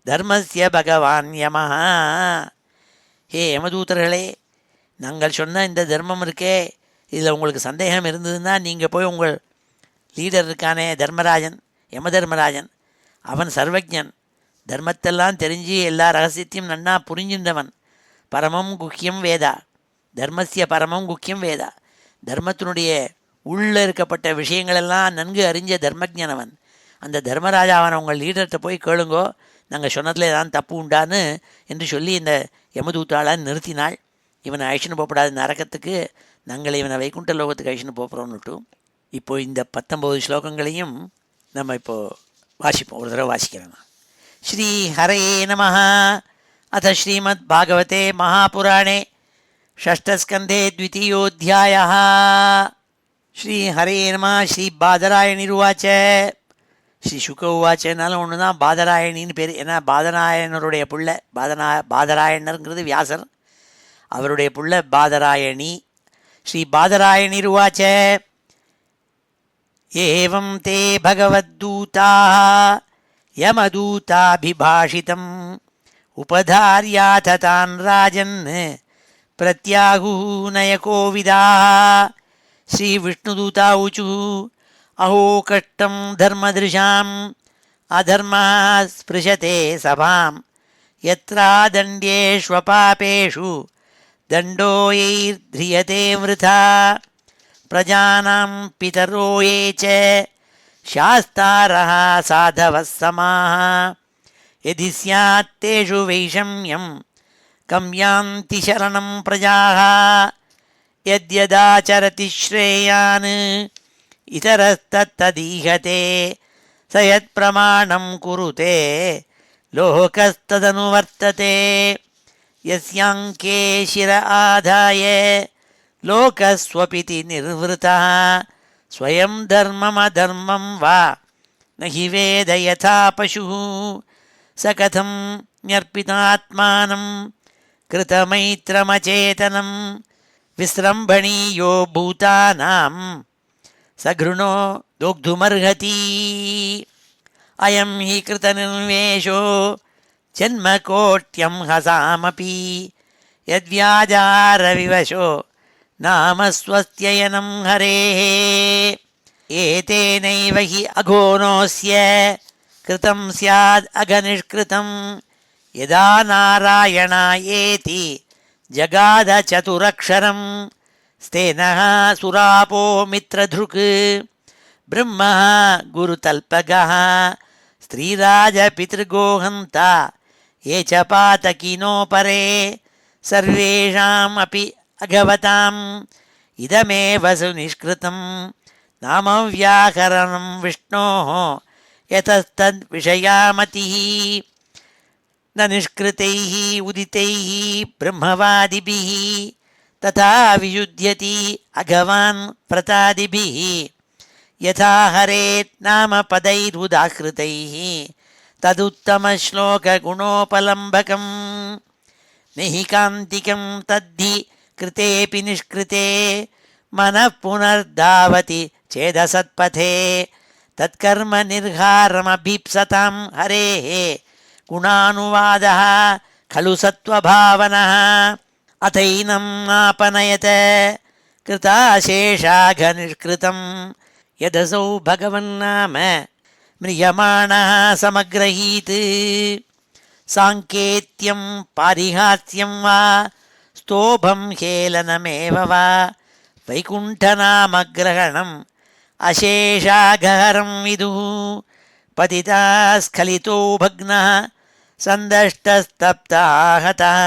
தர்மஸ்ய பகவான் யமஹ. ஹே யமதூதர்களே, நாங்கள் சொன்ன இந்த தர்மம் இருக்கே, இதில் உங்களுக்கு சந்தேகம் இருந்ததுன்னா நீங்கள் போய் உங்கள் லீடர் இருக்கானே தர்மராஜன், யமதர்மராஜன், அவன் சர்வஜன், தர்மத்தெல்லாம் தெரிஞ்சு எல்லா ரகசியத்தையும் நன்னா புரிஞ்சின்றவன். பரமம் குஹ்யம் வேதா, தர்மஸ்ய பரமம் குஹ்யம் வேதா, தர்மத்தினுடைய உள்ளே இருக்கப்பட்ட விஷயங்களெல்லாம் நன்கு அறிஞ்ச தர்மஜனவன். அந்த தர்மராஜாவன் உங்கள் லீடர்கிட்ட போய் கேளுங்கோ, நாங்கள் சொன்னதில் ஏதாவது தப்பு உண்டான்னு என்று சொல்லி இந்த யமதூத்தாளான் நிறுத்தினாள். இவனை அழிச்சுன்னு போகப்படாது நரக்கத்துக்கு, நாங்கள் இவனை வைகுண்ட லோகத்துக்கு அழிச்சுன்னு போகிறோன்னுட்டு. இப்போது இந்த 19 ஸ்லோகங்களையும் நம்ம இப்போது வாசிப்போம். ஒரு தடவை வாசிக்கிறேன். ஸ்ரீ ஹரயே நமः. அத ஸ்ரீமத் பாகவதே மகாபுராணே षष्ठस्कन्धे द्वितीयोऽध्यायः. श्रीहरे नमः. श्रीबादरायणिरुवाच. ஸ்ரீசுக உவாச்சனாலும் ஒன்று தான், பாதராயணின்னு பேர். ஏன்னா பாதராயணருடைய புள்ள பாதராயணருங்கிறது வியாசர், அவருடைய புள்ள பாதராயணி. ஸ்ரீ பாதராயணிருவாச்ச. ஏவம் தே பகவத்தூதாக யமதூதாபிபாஷிதம் உபதார்யாத தான் ராஜன் பிரத்யாகுநயகோவிதாக. ஸ்ரீ விஷ்ணுதூதா ஊச்சு. அஹோ கஷ்டம் தர்மதிருஷாம் அதர்மா ஸ்பிருஷதே சபாம் யத்ராதண்யேஷ்வபாபேஷு தண்டோயைர்த்ரியதே விருதா பிரஜானாம் பிதரோ யே ச சாஸ்தாரः சாதவः சமாः யதி ஸ்யாத் தேஷு வைஷம்யம் கம் யாந்தி சரணம் பிரஜாः யத்யதாச்சரதி ஸ்ரேயான் இதரஸ்தத்ததீஹதே स यत्प्रमाणं कुरुते लोकस्तदनुवर्तते यस्याङ्के शिर आधाय लोकस्वपिति निर्वृतः स्वयं धर्ममधर्मं वा न हि वेद यथा पशुः स कथं न्यर्पितात्मानं कृतमैत्रमचेतनं विस्रम्भणीयो भूतानां सघृणो दोग्धुमर्हति अयं हि कृतनिर्वेशो जन्मकोट्यं हसामपि यद्व्याजारविवशो नाम स्वस्त्ययनं हरेः एतेनैव हि अघोनोऽस्य कृतं स्याद् अघनिष्कृतं यदा नारायणायेति जगाद चतुरक्षरं स्तेनः सुरापो मित्रधृक् ब्रह्मः गुरुतल्पगः स्त्रीराजपितृगोहन्ता ये च पातकिनो परे सर्वेषामपि अघवताम् इदमेव सुनिष्कृतं नाम व्याकरणं विष्णोः यतस्तद्विषयामतिः न निष्कृतैः उदितैः ब्रह्मवादिभिः तथा वियुध्यति अघवान् प्रतादिभिः यथा हरेत् नाम पदैरुदाहृतैः तदुत्तमश्लोकगुणोपलम्बकं नहि कान्तिकं तद्धि कृतेऽपि निष्कृते मनः पुनर्धावति चेदसत्पथे तत्कर्म निर्हारमभीप्सतां हरेः गुणानुवादः खलु सत्त्वभावनः अथैनं नापनयत कृताशेषाघनिष्कृतं यदसौ भगवन्नाम म्रियमाणः समग्रहीत् साङ्केत्यं पारिहास्यं वा स्तोभं हेलनमेव वा वैकुण्ठनामग्रहणम् अशेषाघहरं विदुः पतिता स्खलितो भग्नः सन्दष्टस्तप्ताहतः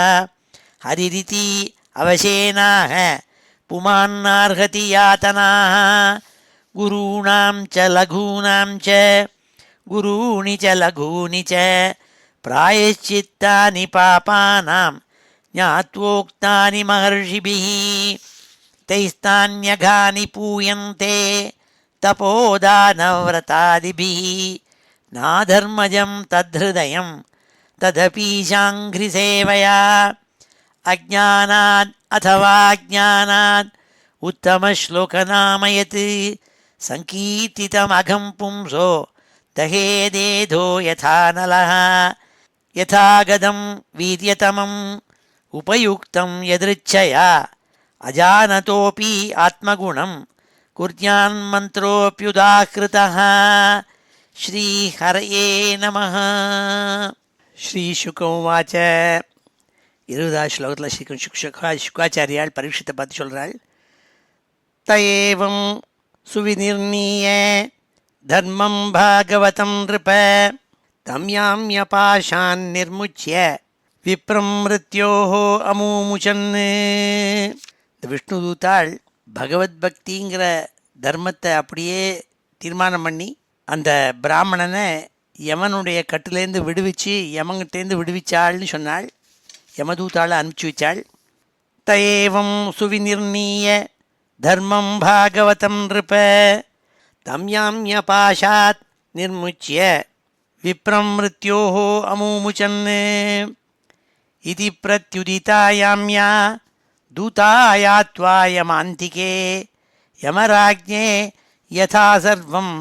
हरिरिति अवशेनाः पुमान्नार्हति यातनाः गुरूणां च लघूनां च गुरूणि च लघूनि च प्रायश्चित्तानि पापानां ज्ञात्वोक्तानि महर्षिभिः तैस्तान्यघानि पूयन्ते तपोदानव्रतादिभिः नाधर्मजं तद्धृदयं तदपीशाङ्घ्रिसेवया अज्ञानात् अथवा ज्ञानात् उत्तमश्लोकनामयत् सङ्कीर्तितमघं पुंसो दहेदेधो यथा नलः यथा गदं वीर्यतमम् उपयुक्तं यदृच्छया अजानतोऽपि आत्मगुणं कुर्यान्मन्त्रोऽप्युदाहृतः. श्रीहरये नमः. ஸ்ரீசுக உவாச்ச. 20வது ஸ்லோகத்தில் சுகாச்சாரியால் பரீட்சித்தை பார்த்து சொல்கிறாள். தயேவம் சுவிநிர்ணீய தர்மம் பாகவதம் நிருப தம் யாம்யபாஷான் நிர்முச்சிய விப்ரம் மிருத்யோஹோ அமூமுச்சன். இந்த விஷ்ணு தூத்தாள் பகவத் பக்திங்கிற தர்மத்தை அப்படியே தீர்மானம் பண்ணி அந்த பிராமணனை யமனுடைய கட்டிலேருந்து விடுவிச்சு யமங்கிட்டேருந்து விடுவிச்சாள்னு சொன்னாள். யமதூத்தாளை அனுப்பிச்சி வச்சாள். தயேவம் சுவிநிர்ணீய தர்மம் பாகவதம் நிருப தம் யாம்ய பாஷாத் நிர்முச்சிய விப்ரம் மிருத்யோः அமூமுச்சன் இதி பிரத்யுதிதாயாம்யா தூதாயாத்வாயமாந்திகே யமராஜ்ஞே யதா சர்வம்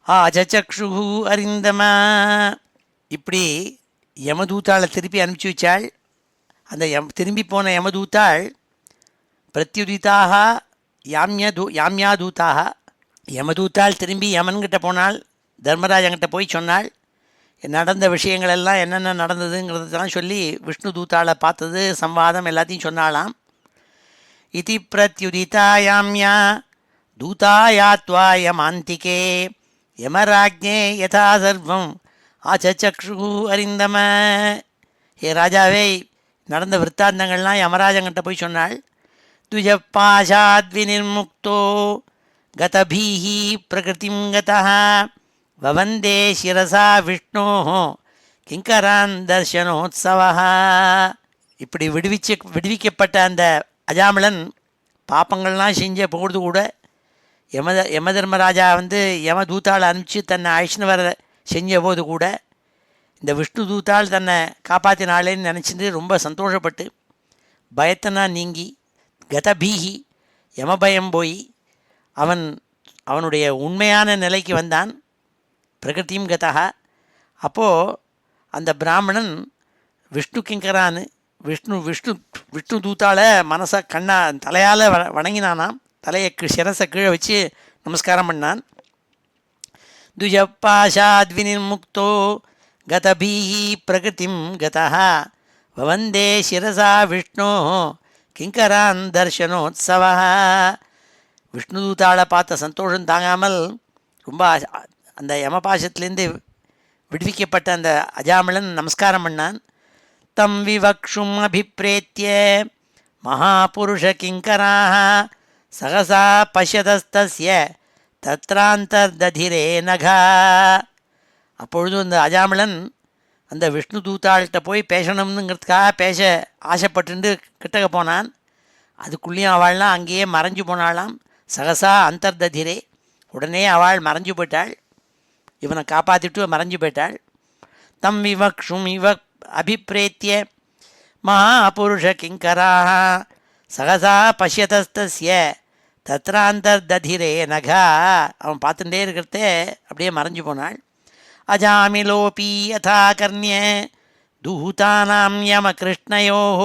ஆஜசக்ஷு அரிந்தமா. இப்படி யமதூத்தாளை திருப்பி அனுப்பிச்சி வச்சாள். அந்த திரும்பி போன யமதூத்தாள் பிரத்யுதிதாக யாம்யா தூதாக, யமதூத்தாள் திரும்பி யமன்கிட்ட போனாள். தர்மராஜங்கிட்ட போய் சொன்னாள் நடந்த விஷயங்களெல்லாம் என்னென்ன நடந்ததுங்கிறதெல்லாம் சொல்லி விஷ்ணு தூத்தாளை பார்த்தது சம்வாதம் எல்லாத்தையும் சொன்னாலாம். இதி பிரத்யுதிதாயாம்யா தூதாயாத்வாயமாந்திகே யமராஜ்ஞே யதா சர்வம் ஆச்சக்ஷு அரிந்தம. ஹே ராஜாவே, நடந்த விற்த்தாந்தங்கள்லாம் யமராஜங்கிட்ட போய் சொன்னாள். துஜப்பாஷாத்விநிர்முக்தோ கதபீஹி பிரகிருதிம் கதः வவந்தே சிரசா விஷ்ணோः கிங்கரான் தர்சனோத்சவः. இப்படி விடுவிக்கப்பட்ட அந்த அஜாமிளன் பாப்பங்கள்லாம் செஞ்ச பொழுது கூட யமதர்மராஜா யமதூத்தாள் அனுப்பிச்சு தன்னை அழிச்சுன்னு வர செஞ்ச போது கூட இந்த விஷ்ணு தூத்தாள் தன்னை காப்பாற்றினாளேன்னு நினச்சிட்டு ரொம்ப சந்தோஷப்பட்டு பயத்தனா நீங்கி கதபீஹி யமபயம் போய் அவனுடைய உண்மையான நிலைக்கு வந்தான். பிரகிருதியும் கதா. அப்போது அந்த பிராமணன் விஷ்ணு கிங்கரான்னு விஷ்ணு தூத்தாளை மனசை தலையால் வணங்கினானாம். தலையை சிரசை கீழே வச்சு நமஸ்காரம் பண்ணான். துஜப்பாஷாத்விநிர்முக்தோ கதபீஹி பிரகிருதிம் கதः வவந்தே சிரசா விஷ்ணோ கிங்கரான் தர்சனோத்சவः. விஷ்ணு தூத்தாளை பார்த்த சந்தோஷம் தாங்காமல் ரொம்ப அந்த யமபாசத்துலேருந்து விடுவிக்கப்பட்ட அந்த அஜாமிளன் நமஸ்காரம் பண்ணான். தம் விவக்ஷும் அபிப்ரேத்திய மகாபுருஷ கிங்கராः சகசா பஷ்யதஸ்தஸ்ய தத்ராந்தர்ததிரே நகா. அப்பொழுது அந்த அஜாமிளன் அந்த விஷ்ணு தூத்தாள்கிட்ட போய் பேசணும்னுங்கிறதுக்காக பேச ஆசைப்பட்டு கிட்டக்க போனான். அதுக்குள்ளேயும் அவள்லாம் அங்கேயே மறைஞ்சு போனாளாம். சகசா அந்தர்ததிரே, உடனே அவள் மறைஞ்சு போயிட்டாள். இவனை காப்பாற்றிட்டு மறைஞ்சு போயிட்டாள். தம் விவக்ஷும் அபிப்ரேத்திய மகாபுருஷ கிங்கராः சகசா பஷ்யதஸ்தஸ்ய தத்ராந்தர்ததிரே நகா. அவன் பார்த்துட்டே இருக்கிறதே அப்படியே மறைஞ்சு போனாள். அஜாமிலோபி யதா கர்ணிய தூதானாம் யமகிருஷ்ணயோः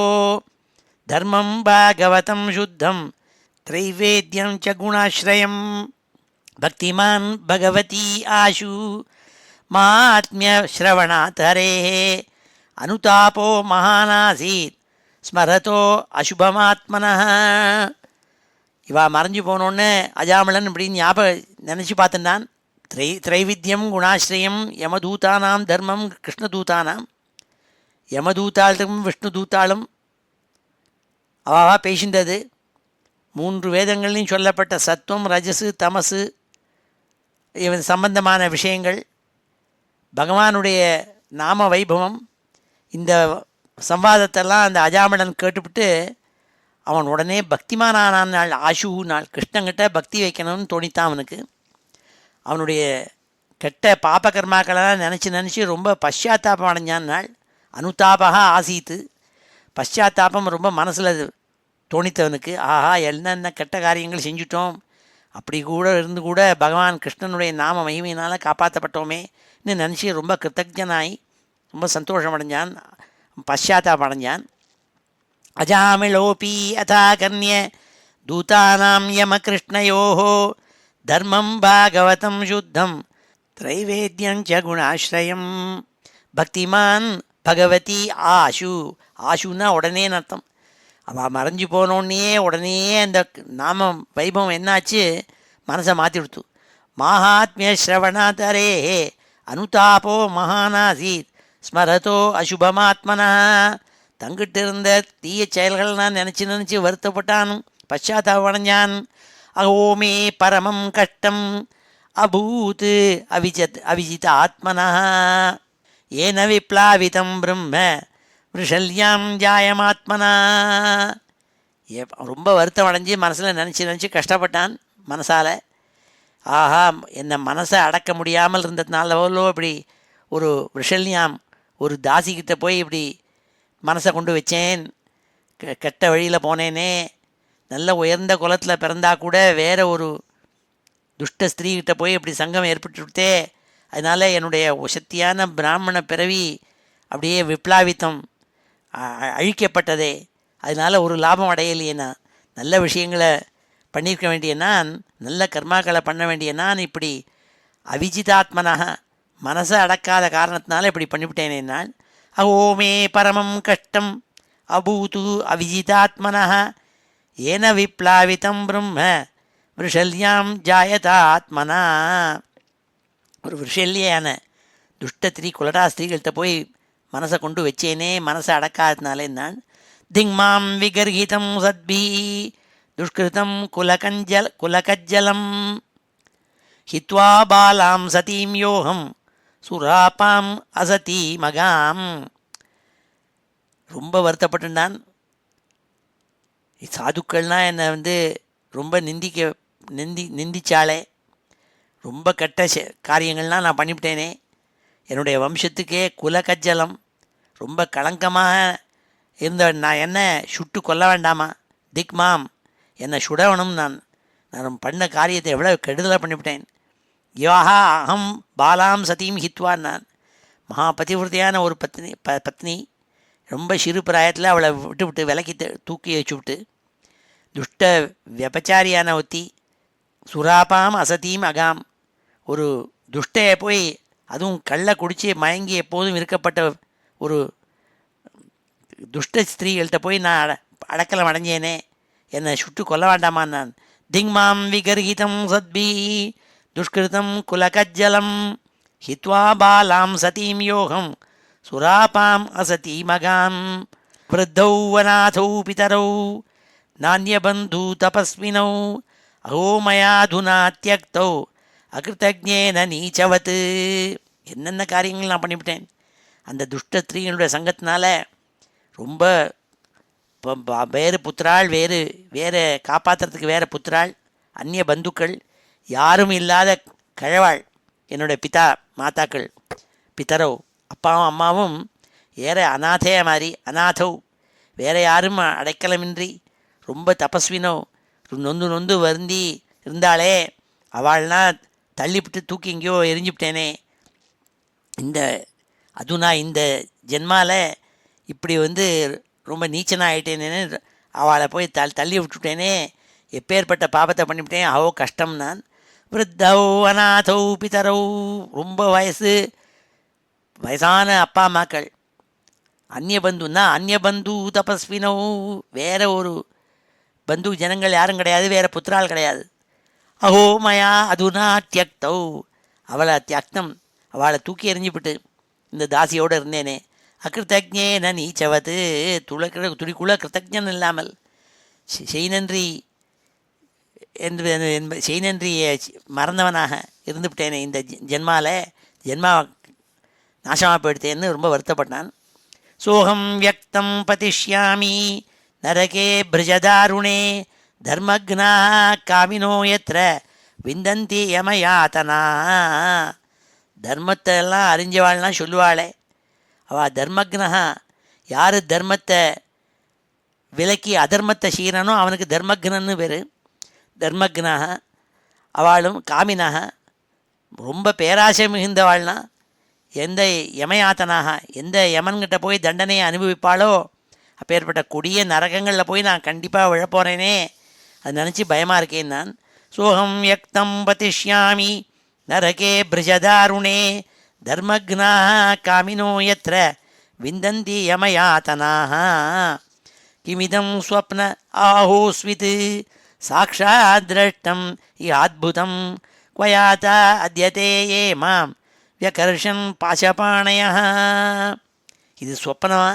தர்மம் பாகவதம் சுத்தம் த்ரைவேத்யம் ச குணாஸ்ரயம் பக்திமான் பகவதி ஆஷு மாத்மிய ஸ்ரவணாத் ஹரேः அனுதாபோ மகானாசீத் ஸ்மரதோ அசுபமாத்மனः. இவா மறைஞ்சு போனோன்னு அஜாமிளன் இப்படின்னு நினச்சி பார்த்துட்டான். திரைவித்யம் குணாஸ்ரயம் யமதூதானாம் தர்மம் கிருஷ்ணதூதானாம். யமதூத்தாளும் விஷ்ணு தூத்தாளும் அவாவா பேசின்றது. 3 வேதங்கள்லையும் சொல்லப்பட்ட சத்துவம் ரஜசு தமசு இவன் சம்பந்தமான விஷயங்கள், பகவானுடைய நாம வைபவம், இந்த சம்வாதத்தெல்லாம் அந்த அஜாமிளன் கேட்டுவிட்டு அவன் உடனே பக்திமானான நாள் ஆஷு நாள் கிருஷ்ணங்கிட்ட பக்தி வைக்கணும்னு தோணித்தான் அவனுக்கு. அவனுடைய கெட்ட பாப கர்மாக்களெல்லாம் நினச்சி ரொம்ப பశ్చాத்தாபம் அடைஞ்சான் நாள். அனுதாபகா ஆசீத்து, பశ్చాத்தாபம் ரொம்ப மனசில் தோணித்தவனுக்கு. ஆஹா, என்னென்ன கெட்ட காரியங்கள் செஞ்சுட்டோம், அப்படி கூட இருந்து கூட பகவான் கிருஷ்ணனுடைய நாம மகிமையினால் காப்பாற்றப்பட்டோமேன்னு நினச்சி ரொம்ப கிருத்தஜனாய் ரொம்ப சந்தோஷம் அடைஞ்சான், பశ్చాத்தாபம் அடைஞ்சான். அஜாமிலோபி யதா கர்ணிய தூதானாம் யமகிருஷ்ணயோः தர்மம் பாகவதம் சுத்தம் திரைவேத்யஞ்ச குணாஸ்ரயம் பக்திமான் பகவதி ஆஷு. ஆஷுன்னா உடனேன்னு அர்த்தம். அவள் மறைஞ்சு போனோடனே உடனே அந்த நாமம் வைபவம் என்னாச்சு, மனசை மாற்றி கொடுத்து. மாஹாத்மிய ஸ்ரவணாதரே அனுதாபோ மகானாசீத் ஸ்மரதோ அசுபமாத்மனா. தங்கிட்டு இருந்த தீய செயல்கள் நான் நினச்சி வருத்தப்பட்டான், பశ్చాத்தாபம் அடைஞ்சான். அகோமே பரமம் கஷ்டம் அபூத் அவிஜித ஆத்மனா ஏன விப்ளாவிதம் பிரம்ம விஷல்யாம் ஜாயமாத்மனா. ரொம்ப வருத்தம் அடைஞ்சு மனசில் நினச்சி கஷ்டப்பட்டான் மனசால். ஆஹா, என்னை மனசை அடக்க முடியாமல் இருந்ததுனாலவோ இப்படி ஒரு விஷல்யாம் ஒரு தாசிக்கிட்ட போய் இப்படி மனசை கொண்டு வச்சேன், கெட்ட வழியில் போனேனே, நல்ல உயர்ந்த குலத்தில் பிறந்தா கூட வேற ஒரு துஷ்ட ஸ்திரீகிட்ட போய் இப்படி சங்கம் ஏற்பட்டுவிட்டே, அதனால் என்னுடைய சக்தியான பிராமண பிறவி அப்படியே விப்ளாவித்தம் அழிக்கப்பட்டதே, அதனால் ஒரு லாபம் அடையலையே. நான் நல்ல விஷயங்களை பண்ணியிருக்க வேண்டிய நான், நல்ல கர்மாக்களை பண்ண வேண்டிய நான் இப்படி அவிஜிதாத்மனாக மனசை அடக்காத காரணத்தினால இப்படி பண்ணிவிட்டேனே நான். அகோமே பரமம் கஷ்டம் அபூது அவிஜிதாத்மனா ஏன விப்ளாவிதம் பிரம்ம விஷல்யாம் ஜாயதா ஆத்மனா. ஒரு விஷல்யான துஷ்ட குலடா ஸ்திரீகள்கிட்ட போய் மனசை கொண்டு வச்சேனே, மனசை அடக்காததுனாலே நான். திங்மாம் விகர்ஹிதம் சத்பி துஷ்கிருதம் குலகஜ்ஜலம் ஹித்வா பாலாம் சதீம் யோகம் சுராப்பாம் அசதி மகாம். ரொம்ப வருத்தப்பட்டுண்டான். சாதுக்கள்னால் என்னை ரொம்ப நிந்திச்சாலே, ரொம்ப கெட்ட காரியங்கள்லாம் நான் பண்ணிவிட்டேனே, என்னுடைய வம்சத்துக்கே குலகஜ்ஜலம், ரொம்ப களங்கமாக இருந்த நான் என்ன சுட்டு கொல்ல வேண்டாமா? திக்மாம், என்னை சுடவனும். நான் பண்ண காரியத்தை எவ்வளோ கெடுதலாக பண்ணிவிட்டேன். யோகா அகம் பாலாம் சதீம் ஹித்வா. நான் மகாபதிவிரதையான ஒரு பத்னி ரொம்ப சிறு பிராயத்தில் அவளை விட்டு விலக்கி தூக்கி வச்சு விட்டு, துஷ்ட விபச்சாரியான ஒத்தி சுராபாம் அசதீம் அகாம், ஒரு துஷ்டையை போய், அதுவும் கள்ள குடித்து மயங்கி எப்போதும் இருக்கப்பட்ட ஒரு துஷ்ட ஸ்திரீகள்கிட்ட போய் நான் அடக்கலம் அடைஞ்சேனே, என்னை சுட்டு கொல்ல வேண்டாமா? நான் திங்மாம் விகர்ஹிதம் சத்பி துஷ்கிருதம் குலகஜ்ஜலம் ஹித்வா பாலாம் சதீம் யோகம் சுராபாம் அசதி மகாம் விருத்தௌ அநாதௌ பிதரௌ நான்யபந்து தபஸ்வினௌ அகோமயாதுனா தியக்தௌ அகிருத்தஜ்ஞேன நீச்சவத்து. என்னென்ன காரியங்கள் நான் பண்ணிவிட்டேன். அந்த துஷ்ட ஸ்திரீகளுடைய சங்கத்தினால ரொம்ப வேறு புத்திராள், வேறு காப்பாற்றுறதுக்கு வேறு புத்திராள், அந்நிய பந்துக்கள், யாரும் இல்லாத கழவாள் என்னுடைய மாதாக்கள், பிதரோ அப்பாவும் அம்மாவும் வேற அநாதைய மாதிரி, அநாதௌ வேறு யாரும் அடைக்கலமின்றி ரொம்ப தபஸ்வினோ நொந்து வருந்தி இருந்தாலே, அவள்னால் தள்ளிவிட்டு தூக்கி எங்கேயோ எரிஞ்சுவிட்டேனே. இந்த ஜென்மாவில் இப்படி ரொம்ப நீச்சனாக ஆகிட்டேனேன்னு அவளை போய் தள்ளி விட்டுவிட்டேனே, எப்பேற்பட்ட பாபத்தை பண்ணிவிட்டேன். அவோ கஷ்டம். நான் விருத்தௌ அநாதௌ பிதரௌ, ரொம்ப வயசான அப்பா அம்மாக்கள், அந்நிய பந்து தபஸ்வினோ, வேற ஒரு பந்து ஜனங்கள் யாரும் கிடையாது, வேற புத்திரால் கிடையாது. அஹோ மயா அதுனா தியக்தௌ, அவளை தூக்கி எறிஞ்சுவிட்டு இந்த தாசியோடு இருந்தேனே. அகிருத்தஜ்ஞேன நீச்சவது, துளிக்குள்ள கிருத்தஜன் இல்லாமல் செய்நன்றியை மறந்தவனாக இருந்துவிட்டேனே. இந்த ஜென்மா நாசமாக போயிடுத்தேன்னு ரொம்ப வருத்தப்பட்டான். சோகம் வியக்தம் பதிஷ்யாமி நரகே பிருஜதாருணே தர்மக்னா காமினோ யத்ர விந்தந்தி யமயாத்தனா. தர்மத்தை எல்லாம் அறிஞ்சவாள்லாம் சொல்லுவாளே, அவள் தர்மக்னா, யார் தர்மத்தை விலக்கி அதர்மத்தை செய்கிறானோ அவனுக்கு தர்மக்னன்னு பேர். தர்மக்னாக அவளும் காமினாக, ரொம்ப பேராசை மிகுந்தவாள்னா, எந்த யமயாத்தனாக எந்த யமன்கிட்ட போய் தண்டனையை அனுபவிப்பாளோ அப்பேற்பட்ட கொடிய நரகங்களில் போய் நான் கண்டிப்பாக விழப்போகிறேனே, அது நினச்சி பயமாக இருக்கேன் நான். சோகம் யக்தம் பதிஷ்யாமி நரகே பிருஜதாருணே தர்மக்னாக காமினோ யத்ர விந்தந்தி யமயாத்தனாக. கிமிதம் ஸ்வப்ன ஆஹோஸ்வித் சாக்ஷாத் திரஷ்டம் அத்புதம் குவயாதா அத்யதே ஏ மாம் வியகர்ஷன் பாசபாணய. இது சொப்பனமா,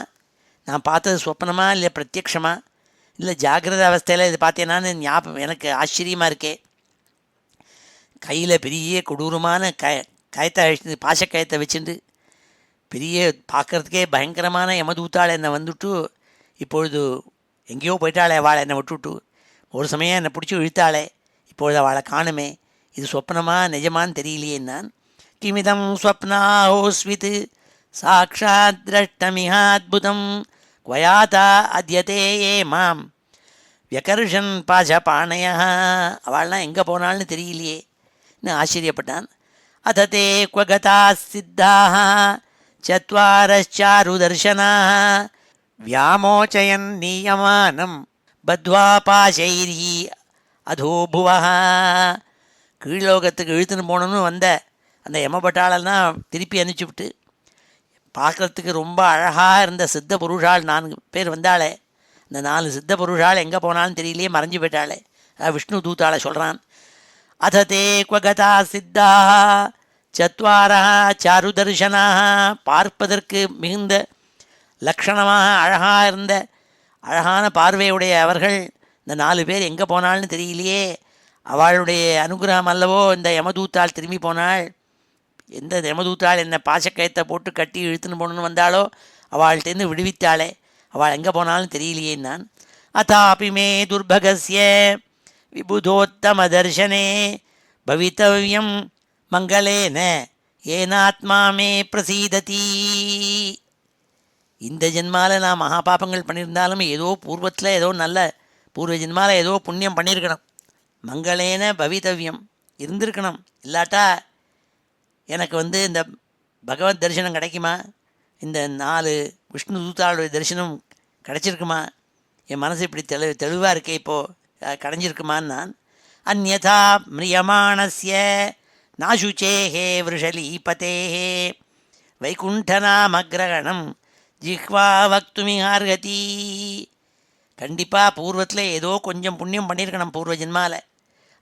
நான் பார்த்தது சொப்பனமா இல்லை பிரத்யக்ஷமா? இல்லை ஜாக்கிரத அவஸ்தையில் இது பார்த்தேன்னான்னு ஞாபகம் எனக்கு ஆச்சரியமாக இருக்கே. கையில் பெரிய கொடூரமான கயத்தை அழிச்சு பாசக்கயத்தை வச்சுட்டு பெரிய பார்க்குறதுக்கே பயங்கரமான யமதூத்தாள் என்னை வந்துட்டு இப்பொழுது எங்கேயோ போயிட்டாளே அவளை என்னை விட்டுவிட்டு. ஒரு சமயம் என்னை பிடிச்சி இழுத்தாளே, இப்பொழுது அவளை காணுமே. இது சொப்னமா நிஜமான்னு தெரியலையே. நான் கிமிதம் ஸ்வப்னாஹோஸ்வித் சாட்சாத் திரஷ்டமிஹாத்புதம் குவயாதா அத்யதே ஏ மாம் வியகர்ஷன் பாசபாணய. அவள்லாம் எங்கே போனாள்னு தெரியலையே இன்னும் ஆச்சரியப்பட்டான். அத தே குவகதா சித்தாக சத்வாரச்சாருதர்ஷனாः வியாமோச்சயன் நீயமானம் பத்வா பாசைரி அதோபுவः. கீழ்லோகத்துக்கு இழுத்துன்னு போகணுன்னு வந்த அந்த யமபட்டாளெல்லாம் திருப்பி அனுப்பிச்சுவிட்டு பார்க்குறதுக்கு ரொம்ப அழகாக இருந்த சித்த புருஷாள் 4 பேர் வந்தாளே. இந்த 4 சித்த புருஷாள் எங்கே போனாலும் தெரியலையே, மறைஞ்சு போயிட்டாளே. விஷ்ணு தூத்தாளை சொல்கிறான். அத தே குவகதா சித்தாக சத்வாரா சாருதர்ஷனாக. பார்ப்பதற்கு மிகுந்த லக்ஷணமாக அழகாக இருந்த அழகான பார்வையுடைய அவர்கள் இந்த 4 பேர் எங்கே போனாள்னு தெரியலையே. அவளுடைய அனுகிரகம் அல்லவோ இந்த யமதூத்தாள் திரும்பி போனாள். எந்த யமதூத்தாள் என்னை பாசக்கயத்தை போட்டு கட்டி இழுத்துன்னு போகணுன்னு வந்தாளோ அவள்கிட்டேருந்து விடுவித்தாளே, அவள் எங்கே போனாலும் தெரியலையே. நான் அதாபி மே துர்பகஸ்ய விபுதோத்தம தர்ஷனே பவித்தவ்யம் மங்களேன ஏனாத்மா மே பிரசீததி. இந்த ஜென்மாவில் நான் மகா பாபங்கள் பண்ணியிருந்தாலும் ஏதோ பூர்வத்தில் ஏதோ நல்ல பூர்வ ஜென்மாவில் ஏதோ புண்ணியம் பண்ணியிருக்கணும். மங்களேன பவித்தவ்யம் இருந்திருக்கணும். இல்லாட்டா எனக்கு இந்த பகவத் தரிசனம் கிடைக்குமா, இந்த 4 விஷ்ணு தூத்தாளுடைய தரிசனம் கிடைச்சிருக்குமா, என் மனசு இப்படி தெளிவாக இருக்கே இப்போது கடைஞ்சிருக்குமான்னு நான். அந்யதா மிரியமாணஸ்ய நாசுச்சேஹே விருஷலீபதேஹே வைகுண்டநாமக்ரகணம் ஜிஹ்வா வக்துமிஹார்ஹதி. கண்டிப்பாக பூர்வத்தில் ஏதோ கொஞ்சம் புண்ணியம் பண்ணியிருக்கணும் பூர்வ ஜென்மாவில்.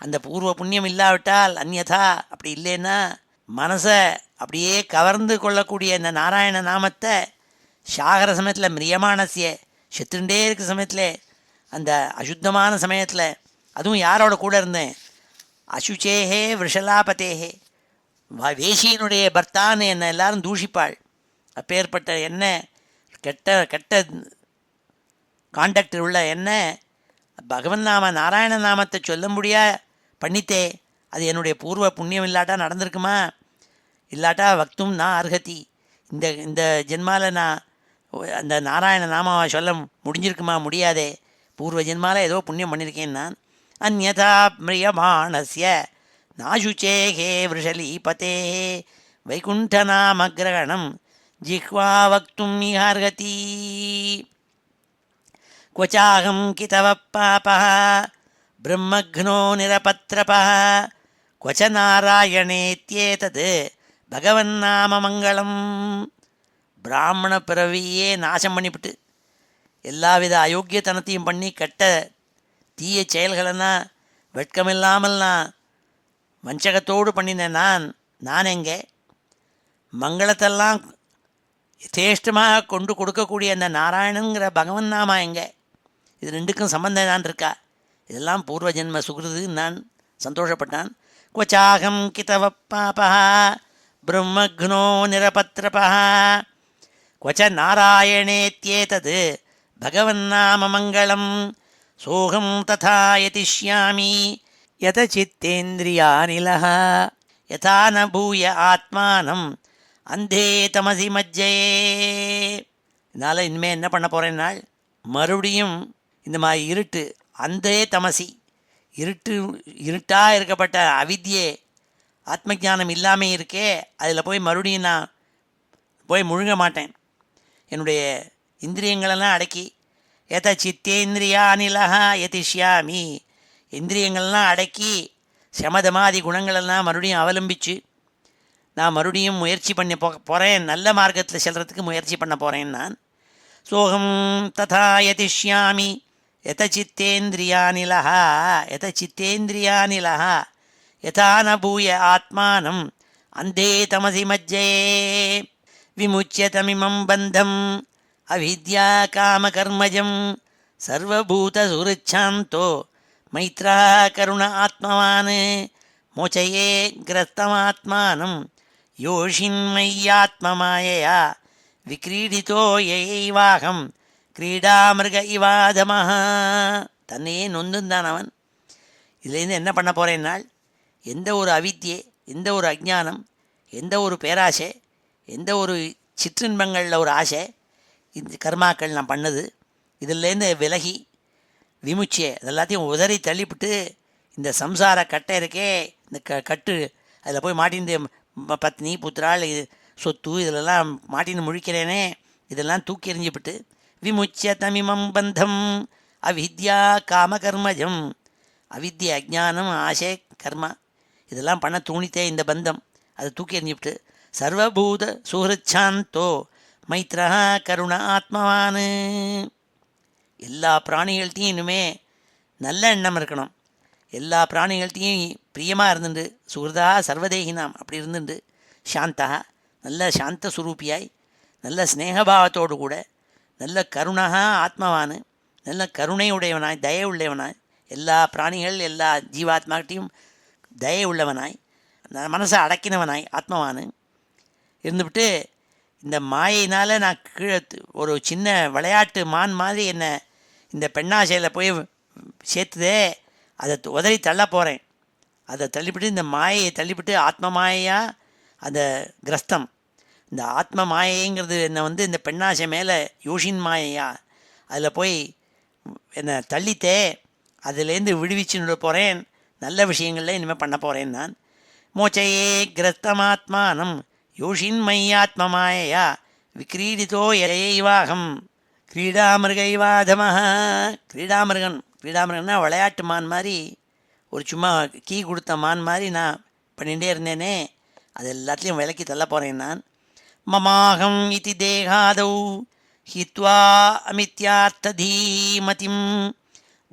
அந்த பூர்வ புண்ணியம் இல்லாவிட்டால் அந்யதா அப்படி இல்லைன்னா மனசை அப்படியே கவர்ந்து கொள்ளக்கூடிய இந்த நாராயண நாமத்தை சாகர சமயத்தில் மிரியமானசிய செத்துண்டே இருக்கிற சமயத்தில், அந்த அசுத்தமான சமயத்தில், அதுவும் யாரோட கூட இருந்தேன், அசுச்சேஹே விஷலாபதேஹே வேஷியினுடைய பர்த்தான்னு என்னை எல்லாரும் தூஷிப்பாள். அப்பேற்பட்ட என்ன கெட்ட கான்டாக்ட் உள்ள என்ன பகவன் நாம நாராயண நாமத்தை சொல்ல முடியா பண்ணித்தே. அது என்னுடைய பூர்வ புண்ணியம் இல்லாட்டா நடந்திருக்குமா, இல்லாட்டா வக்தும் நான் அர்ஹதி. இந்த ஜென்மாவில் நான் அந்த நாராயண நாமாவை சொல்ல முடிஞ்சிருக்குமா, முடியாதே. பூர்வ ஜென்மாவில் ஏதோ புண்ணியம் பண்ணியிருக்கேன் நான். அந்யதா மிரியமாணஸ்ய நாசுச்சேகே விருஷலீபதே வைகுண்டநாமக்ரகணம் ஜிஹ்வா வக்தும் மிஹார்ஹதி. क्वचाहं कितव पापः ब्रह्मघ्नो निरपत्रपः क्वच नारायणेत्येतद् பகவன்னாம மங்களம். பிராமண பிறவியே நாசம் பண்ணிவிட்டு எல்லாவித அயோக்கியத்தனத்தையும் பண்ணி கெட்ட தீய செயல்களெல்லாம் வெட்கமில்லாமல் நான் வஞ்சகத்தோடு பண்ணினேன். நான் எங்கே மங்களத்தெல்லாம் யதேஷ்டமாக கொண்டு கொடுக்கக்கூடிய அந்த நாராயணங்கிற பகவன் நாமா எங்கே? இது ரெண்டுக்கும் சம்பந்தம் தான் இருக்கா? இதெல்லாம் பூர்வ ஜென்ம சுகிருது. நான் சந்தோஷப்பட்டான். क्वचाहं कितव पापः ब्रह्मघ्नो निरपत्रपः क्वच नारायणेत्येतद् भगवन्नाम मङ्गलं सोऽहं तथा यतिष्यामि यतचित्तेन्द्रियानिलः यथा न भूय आत्मानं அந்தே தமசி மஜ்ஜையே. இதனால் இனிமேல் என்ன பண்ண போகிறேன்னால் மறுபடியும் இந்த மாதிரி இருட்டு அந்தே தமசி இருட்டாக இருக்கப்பட்ட அவித்யே ஆத்ம ஞானம் இல்லாமல் இருக்கே, அதில் போய் மறுபடியும் நான் போய் முழுங்க மாட்டேன். என்னுடைய இந்திரியங்களெல்லாம் அடக்கி எத சித்தேந்திரியானிலா யதிஷ்யாமி, இந்திரியங்கள்லாம் அடக்கி சமதமாதி குணங்களெல்லாம் மறுபடியும் அவலம்பிச்சு நான் மறுபடியும் முயற்சி பண்ணி போகிறேன். நல்ல மார்க்கத்தில் செல்கிறதுக்கு முயற்சி பண்ண போகிறேன் நான். சோகம் ததா யதிஷ்யாமி யதசித்தேந்திரியானிலா யதா ந பூய ஆத்மானம் அந்தே தமசி மஜ்ஜயே விமுச்சியதமிமம் பந்தம் அவித்யா காமகர்மஜம் சர்வபூதசுருச்சாந்தோ மைத்ரா கருண ஆத்மவான் மோச்சயே கிரஸ்தமாத்மானம் யோஷின்மய்யாத்மமாயையா விக்ரீடிதோ யைவாகம் கிரீடாமிருக இவாதமஹ. தன்னையே நொந்துந்தான் அவன். இதுலேருந்து என்ன பண்ண போகிறேன்னால், எந்த ஒரு அவித்யை, எந்த ஒரு அஜ்ஞானம், எந்த ஒரு பேராசை, எந்த ஒரு சிற்றின்பங்களில் ஒரு ஆசை, இந்த கர்மாக்கள் நான் பண்ணது இதிலேருந்து விலகி விமுச்சியை அதெல்லாத்தையும் உதறி தள்ளிவிட்டு இந்த சம்சார கட்டை இருக்கே, இந்த கட்டு அதில் போய் மாட்டின்னு பத்னி புத்திராள் சொத்து இதிலெல்லாம் மாட்டின்னு முழிக்கிறேனே, இதெல்லாம் தூக்கி எறிஞ்சிவிட்டு விமுச்சிய தமிமம் பந்தம் அவித்யா காமகர்மஜம். அவித்யை, அஜ்ஞானம், ஆசை, கர்மா இதெல்லாம் பண்ண தூணித்தே இந்த பந்தம், அதை தூக்கி எறிஞ்சிவிட்டு சர்வபூத சுஹ்ருச்சாந்தோ மைத்ரா கருண ஆத்மவான். எல்லா பிராணிகள்கிட்டையும் இனிமே நல்ல எண்ணம் இருக்கணும். எல்லா பிராணிகள்கிட்டையும் பிரியமாக இருந்துட்டு சுகிருதா சர்வதேகினாம் அப்படி இருந்துட்டு சாந்தா நல்ல சாந்த சுரூபியாய் நல்ல ஸ்னேகபாவத்தோடு கூட நல்ல கருணா ஆத்மவான் நல்ல கருணை உடையவனாய் தயை உள்ளவனாய் எல்லா பிராணிகள் எல்லா ஜீவாத்மாக்கிட்டையும் தயை உள்ளவனாய் மனசை அடக்கினவனாய் ஆத்மவான் இருந்துவிட்டு இந்த மாயினால் நான் கீழே ஒரு சின்ன விளையாட்டு மான் மாதிரி என்னை இந்த பெண்ணாசையில் போய் சேர்த்துதே, அதை உதறி தள்ள போகிறேன். அதை தள்ளிவிட்டு இந்த மாயையை தள்ளிவிட்டு ஆத்ம மாயையாக அந்த கிரஸ்தம், இந்த ஆத்ம மாயைங்கிறது என்னை இந்த பெண்ணாசை மேலே யோஷின் மாயையா அதில் போய் என்னை தள்ளித்தே, அதிலேருந்து விடுவிச்சுன்னு போகிறேன். நல்ல விஷயங்களில் இனிமேல் பண்ண போகிறேன் நான். மோச்சையே கிரஸ்தமாத்மானம் யோஷின் மையாத்ம மாயையா விக்ரீடிதோ யைவாகம் கிரீடாமிருகைவாதமஹ. கிரீடாமிருகன்னா விளையாட்டு மான் மாதிரி, ஒரு சும்மா கீ கொடுத்த மான் மாதிரி நான் பண்ணிகிட்டே இருந்தேனே, அது எல்லாத்துலேயும் விலக்கி தள்ள போகிறேன் நான். மமாகம் இதி தேகாதௌ ஹித்வா அமித்யார்த்ததீமதிம்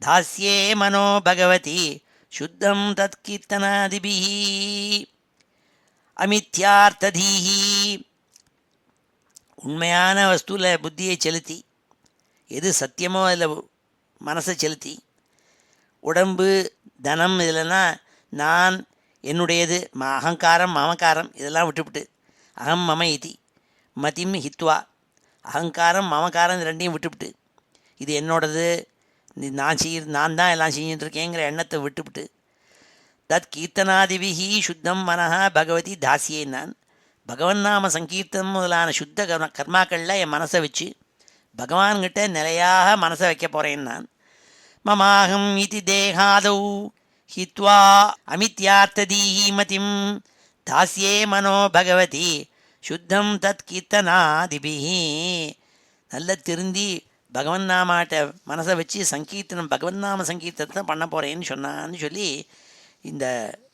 தாஸ்யே மனோ பகவதி சுத்தம் தத் கீர்த்தனாதிபிஹி. அமித்யார்த்ததீஹி, உண்மையான வஸ்துவில் புத்தியை செலுத்தி, எது சத்தியமோ அதில் மனசை செலுத்தி, உடம்பு தனம் இதிலனா நான் என்னுடையது அகங்காரம் மமக்காரம் இதெல்லாம் விட்டுவிட்டு அகம் மம இதி மதிம் ஹித்வா, அகங்காரம் மமக்காரம் இது ரெண்டையும் விட்டுவிட்டு இது என்னோடது, நான் தான் எல்லாம் செஞ்சுட்டுருக்கேங்கிற எண்ணத்தை விட்டுவிட்டு தத் கீர்த்தனாதிபிஹி சுத்தம் மனஹா பகவதி தாசியே. நான் பகவன் நாம சங்கீர்த்தனம் முதலான சுத்த கர்மாக்களில் என் மனசை வச்சு பகவான்கிட்ட நிலையாக மனசை வைக்க போகிறேன் நான். மமாகம் இதி தேகாதௌ ஹித்வா அமித்யார்த்ததீஹி மதிம் தாஸ்யே மனோ பகவதி சுத்தம் தத் கீர்த்தனாதிபிஹி. நல்ல திருந்தி பகவன் நாமாட்ட மனசை வச்சு சங்கீர்த்தனம் பகவன் நாம சங்கீர்த்தனத்தை பண்ண போகிறேன்னு சொன்னான்னு சொல்லி இந்த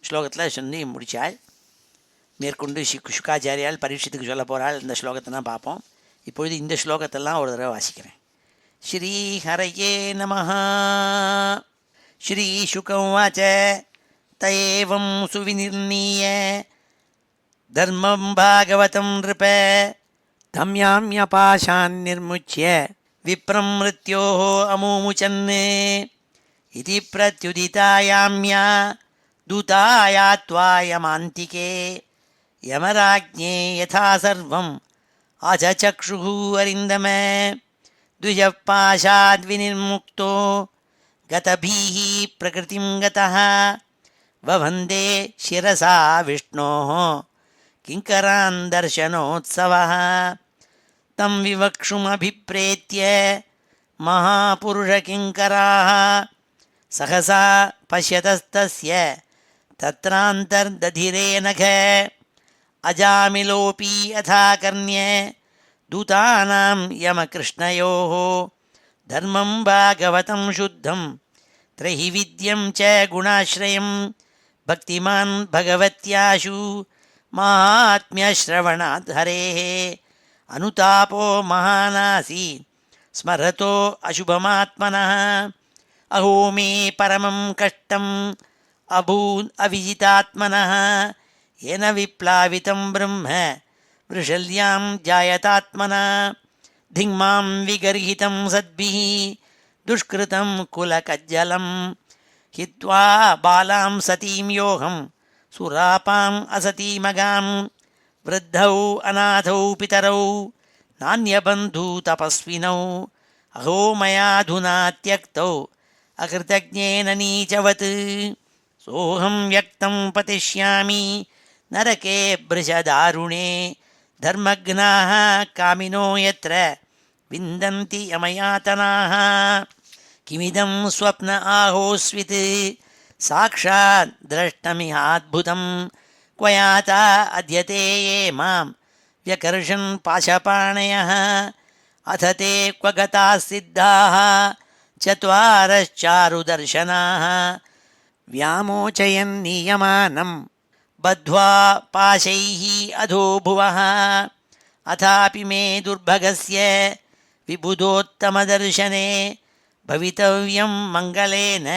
ஸ்லோகத்தில் சொல்லி முடித்தாள். மேற்கொண்டு சுகாச்சாரியால் பரீட்சத்துக்கு சொல்ல போகிறாள். இந்த ஸ்லோகத்தை தான் பார்ப்போம். இப்பொழுது இந்த ஸ்லோகத்தெல்லாம் ஒரு தடவை வாசிக்கிறேன். ஸ்ரீ ஹரயே நமஹ. ஸ்ரீ சுகவாச்ச தயேவம் சுவிநிர்ணீய தர்மம் பாகவதம் நிருப தம்யாம்யபாஷான் நிர்முச்ய விப்ரம் மிருத்யோः அமுமுச்சன் இதி பிரத்யுதிதாயாம்யா தூதாயாத்வாயமாந்திகே யமராஜ்ஞே யதா சர்வம் ஆசசக்ஷுः அரிந்தம द्विजपाशाद्विनिर्मुक्तो गतभीः प्रकृतिं गतः ववन्दे शिरसा विष्णोः किङ्करान् दर्शनोत्सवः तं विवक्षुमभिप्रेत्य महापुरुषकिङ्कराः सहसा पश्यतस्तस्य तत्रान्तर्दधिरे नघ अजामिलोऽपि यथा कर्ण्य दूतानां यमकृष्णयोः धर्मं भागवतं शुद्धं त्रैविद्यं च गुणाश्रयं भक्तिमान् भगवत्याशु माहात्म्यश्रवणात् हरेः अनुतापो महानासी स्मरतो अशुभमात्मनः अहो मे परमं कष्टम् अविजितात्मनः येन विप्लावितं ब्रह्म वृषल्यां जायतात्मना धिङ्मां विगर्हितं सद्भिः துஷ்கிருதம் குலகஜ்ஜலம் ஹித்வா பாலாம் சதீம் யோகம் சுராபாம் அசதீமகாம் விருத்தௌ அநாதௌ பிதரௌ நான்யபந்து தபஸ்வினௌ அஹோ மயாதுனா த்யக்தௌ அகிருதஜ்ஞேன நீச்சவத் சோஹம் வ்யக்தம் பதிஷ்யாமி நரகே ப்ருஷதாருணே தர்மக்னாः காமினோ யத்ர விந்தந்தி யமயாதனாः கிமிதம் ஸ்வப்ன ஆஹோஸ்வித் சாக்ஷாத் द्रष्टमिहाद्भुतं क्वयाता अद्यते ये मां व्यकर्षन् पाशपाणयः अथ ते क्व गताः सिद्धाः चत्वारश्चारुदर्शनाः व्यामोचयन्नियमानं बद्ध्वा पाशैः अधो भुवः अथापि मे दुर्भगस्य विबुधोत्तमदर्शने भवितव्यं मङ्गलेन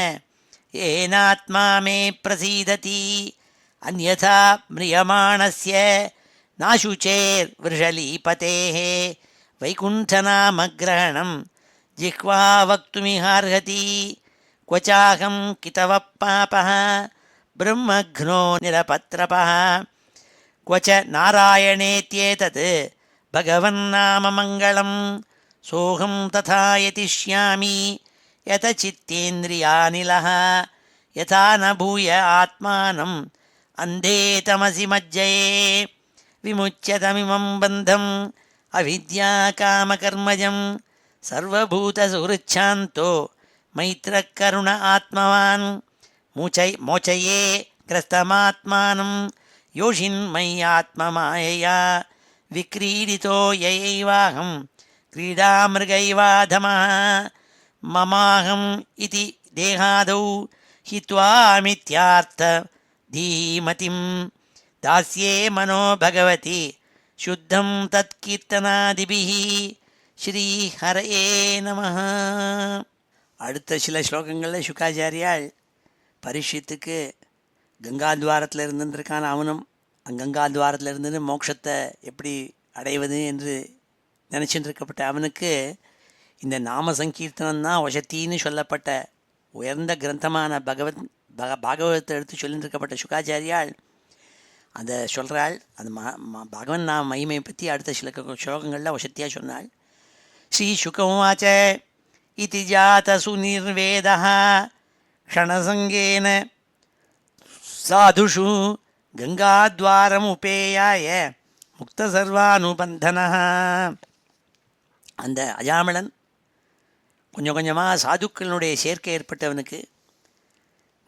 येनात्मा मे प्रसीदति अन्यथा म्रियमाणस्य नाशुचेर्वृषलीपतेः वैकुण्ठनामग्रहणं जिह्वा वक्तुमिहार्हति क्व चाहं कितवः पापः ब्रह्मघ्नो निरपत्रपः क्व च नारायणेत्येतत् भगवन्नाममङ्गलं सोऽहं तथा यतिष्यामि यतचित्तेन्द्रियानिलः यथा न भूय आत्मानम् अन्धे तमसि मज्जये विमुच्यतमिमं बन्धम् अविद्याकामकर्मजं सर्वभूतसुहृच्छान्तो मैत्रकरुण आत्मवान् मोचये ग्रस्तमात्मानं योषिन्मय्यात्ममायया विक्रीडितो ययैवाहं क्रीडामृगैवाधमः ममाहम् इति देहादौ हित्वामित्यार्थ धीमतिं दास्ये मनो भगवति शुद्धं तत्कीर्तनादिभिः ஸ்ரீஹரயே நமः. அடுத்த சில ஸ்லோகங்களில் சுகாச்சாரியால் பரீட்சித்துக்கு கங்காத்வாரத்தில் இருந்திருக்கான அவனும் கங்காத்வாரத்தில் இருந்து மோட்சத்தை எப்படி அடைவது என்று நினச்சிட்டு இருக்கப்பட்ட அவனுக்கு இந்த நாம சங்கீர்த்தனம் தான் வசத்தின்னு சொல்லப்பட்ட உயர்ந்த கிரந்தமான பாகவதத்தை எடுத்து சொல்லிட்டு இருக்கப்பட்ட சுகாச்சாரியால் அதை சொல்கிறாள். அந்த பகவன் நாம மகிமை பற்றி அடுத்த சில ஸ்லோகங்களில் வசத்தியாக சொன்னாள். ஸ்ரீ சுகவாச்ச இதி ஜாதசு நிர்வேதः க்ஷணசங்கேன சாதுஷு கங்காத்வாரமுபேயாய முக்த சர்வானுபந்தனः. அந்த அஜாமிளன் கொஞ்சம் கொஞ்சமாக சாதுக்களினுடைய சேர்க்கை ஏற்பட்டவனுக்கு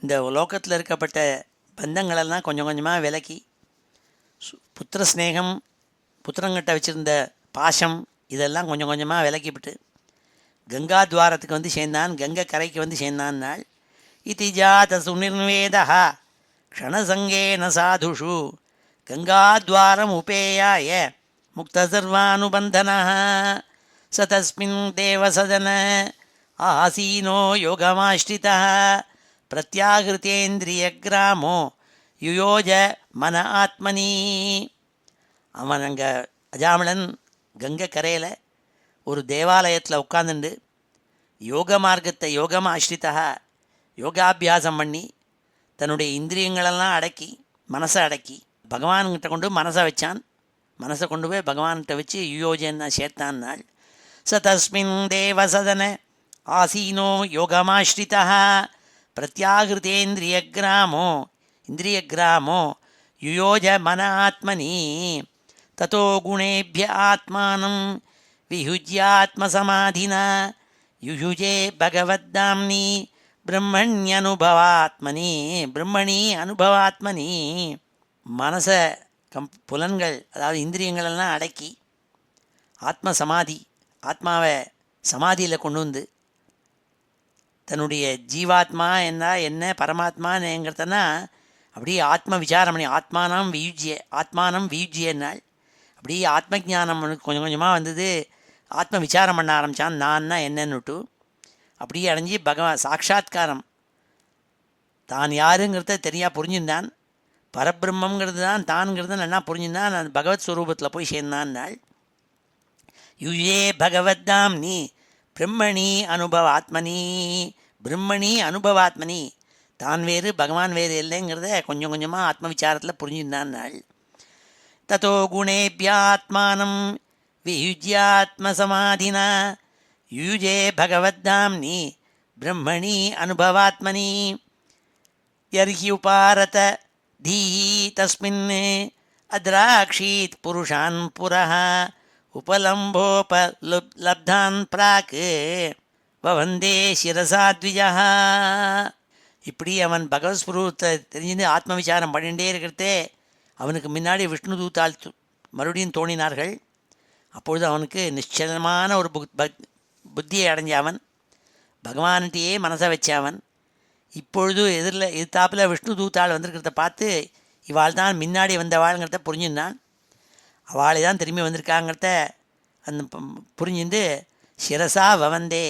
இந்த லோகத்தில் இருக்கப்பட்ட பந்தங்களெல்லாம் கொஞ்சம் கொஞ்சமாக விலக்கி புத்திர ஸ்நேகம், புத்திரங்கிட்ட வச்சுருந்த பாசம் இதெல்லாம் கொஞ்சம் கொஞ்சமாக விலக்கிவிட்டு கங்காத்வாரத்துக்கு வந்து சேர்ந்தான், கங்கை கரைக்கு வந்து சேர்ந்தான் நாள். இதி ஜாத சுநிர்வேதா க்ஷணசங்கேன சாதுஷு கங்காத்வாரம் உபேயாய முக்த சர்வானுபந்தனः ச தஸ்மின் தேவசதன ஆசீனோ யோகமாஸ்ரிதः பிரத்யாகிருத்தேந்திரியக்ராமோ யுயோஜ மன ஆத்மனி. அவன் அங்கே அஜாமிளன் கங்கை கரையில் ஒரு தேவாலயத்தில் உட்காந்துண்டு யோக மார்க்கத்தை யோகமாக ஆஸ்ரிதா யோகாபியாசம் பண்ணி தன்னுடைய இந்திரியங்களெல்லாம் அடக்கி மனசை அடக்கி பகவான்கிட்ட கொண்டு மனசை வச்சான். மனசை கொண்டு போய் பகவான்கிட்ட வச்சு யுயோஜன்னா சேர்த்தான் நாள். ச தஸ்மின் தேவசதன ஆசீனோ யோகமாஸ்ரிதா பிரத்யாகிருத்தேந்திரியக்ராமோ இந்திரியக்ராமோ யுயோஜ மன ஆத்மனி ததோ குணேபிய ஆத்மானம் வியுஜ்யாத்மசமாதினா யுயுஜே பகவத்தாம்னி பிரம்மண்யனுபவாத்மனி பிரம்மணி அனுபவாத்மனி. மனசை புலன்கள் அதாவது இந்திரியங்களெல்லாம் அடக்கி ஆத்ம சமாதி, ஆத்மாவை சமாதியில் கொண்டு வந்து தன்னுடைய ஜீவாத்மா என்ன பரமாத்மாங்கிறதுனா அப்படியே ஆத்ம விசாரம் பண்ணி ஆத்மானம் வியுஜ்யன்னாள். அப்படியே ஆத்ம ஜானம் கொஞ்சம் கொஞ்சமாக வந்தது. ஆத்ம விசாரம் பண்ண ஆரம்பித்தான், நான்னா என்னன்னுட்டு அப்படியே அடைஞ்சி பகவான் சாட்சாத்காரம் தான் யாருங்கிறத தெரியா புரிஞ்சுருந்தான். பரபிரம்மங்கிறது தான் தான்ங்கிறது நல்லா புரிஞ்சுருந்தான். அந்த பகவத் ஸ்வரூபத்தில் போய் சேர்ந்தான் நாள். யுயே பகவத்தாம் நீ பிரம்மணி அனுபவாத்மனி, பிரம்மணி அனுபவாத்மனி, தான் வேறு பகவான் வேறு இல்லைங்கிறத கொஞ்சம் கொஞ்சமாக ஆத்ம விசாரத்தில் புரிஞ்சுருந்தான் நாள். ததோ குணேபியாத்மானம் வியுஜ்யாத்மசமாதினா யுஜே பகவத்தாம்னி பிரம்மணி அனுபவாத்மனி யர்ஹி உபாரத தீஹி தஸ்மின் அத்ராக்ஷீத் புருஷான் புரஹ உபலம்போபலப்தான் பிராக் வவந்தே சிரசா த்விஜா. இப்படி அவன் பகவத் ஸ்வரூபத்தை தெரிஞ்சு ஆத்ம விசாரம் பண்ணிகிட்டே இருக்கிறதே அவனுக்கு முன்னாடி விஷ்ணு தூத்தால் மறுபடியும் தோணினார்கள். அப்பொழுது அவனுக்கு நிச்சயமான ஒரு புத்தியை அடைஞ்ச அவன், பகவான்கிட்டயே மனசை வச்ச அவன், இப்பொழுது எதிர்த்தாப்பில் விஷ்ணு தூத்தாள் வந்திருக்கிறத பார்த்து இவாள் தான் முன்னாடி வந்தவாளுங்கிறத புரிஞ்சுன்னான். அவளை தான் திரும்பி வந்திருக்காங்கிறத அந்த புரிஞ்சுட்டு சிரசா வவந்தே,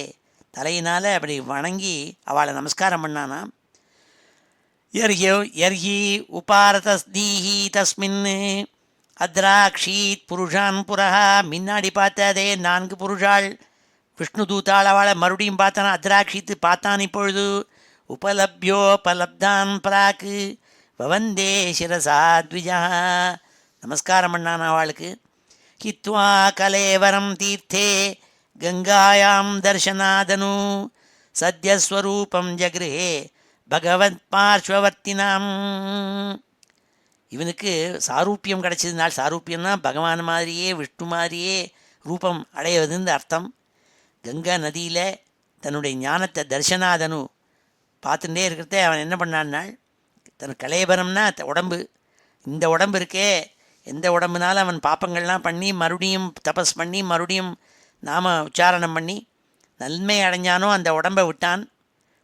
தலையினால் அப்படி வணங்கி அவளை நமஸ்காரம் பண்ணானாம். யர்ஹி உபாரதீஹி தஸ்மின் அத்ராக்ஷீத் புருஷான் புரஹா, முன்னாடி பார்த்ததே 4 புருஷாள் விஷ்ணு தூத்தாள் அவளை மறுபடியும் பார்த்தானா, அத்ராக்ஷித்து பார்த்தான் இப்பொழுது. உபலப்யோபலப்தான் பிராக்கு வவந்தே சிரசா த்விஜா, நமஸ்காரம் பண்ணான் அவளுக்கு. ஹித்வா கலேவரம் தீர்த்தே கங்காயாம் தர்ஷனாதனு சத்யஸ்வரூபம் ஜகிருஹே பகவத் பார்ஸ்வவர்த்தினாம். இவனுக்கு சாரூப்பியம் கிடச்சதுனால், சாரூப்பியம்னா பகவான் மாதிரியே விஷ்ணு மாதிரியே ரூபம் அடைவதுன்னு அர்த்தம். கங்கா நதியில் தன்னுடைய ஞானத்தை தர்ஷனாதனு பார்த்துட்டே இருக்கிறத அவன் என்ன பண்ணான்னாள், தன் கலேபரம்னா உடம்பு, இந்த உடம்பு இருக்கே, எந்த உடம்புனாலும் அவன் பாப்பங்கள்லாம் பண்ணி மறுபடியும் தபஸ் பண்ணி மறுபடியும் நாம உச்சாரணம் பண்ணி நன்மை அடைஞ்சானோ அந்த உடம்பை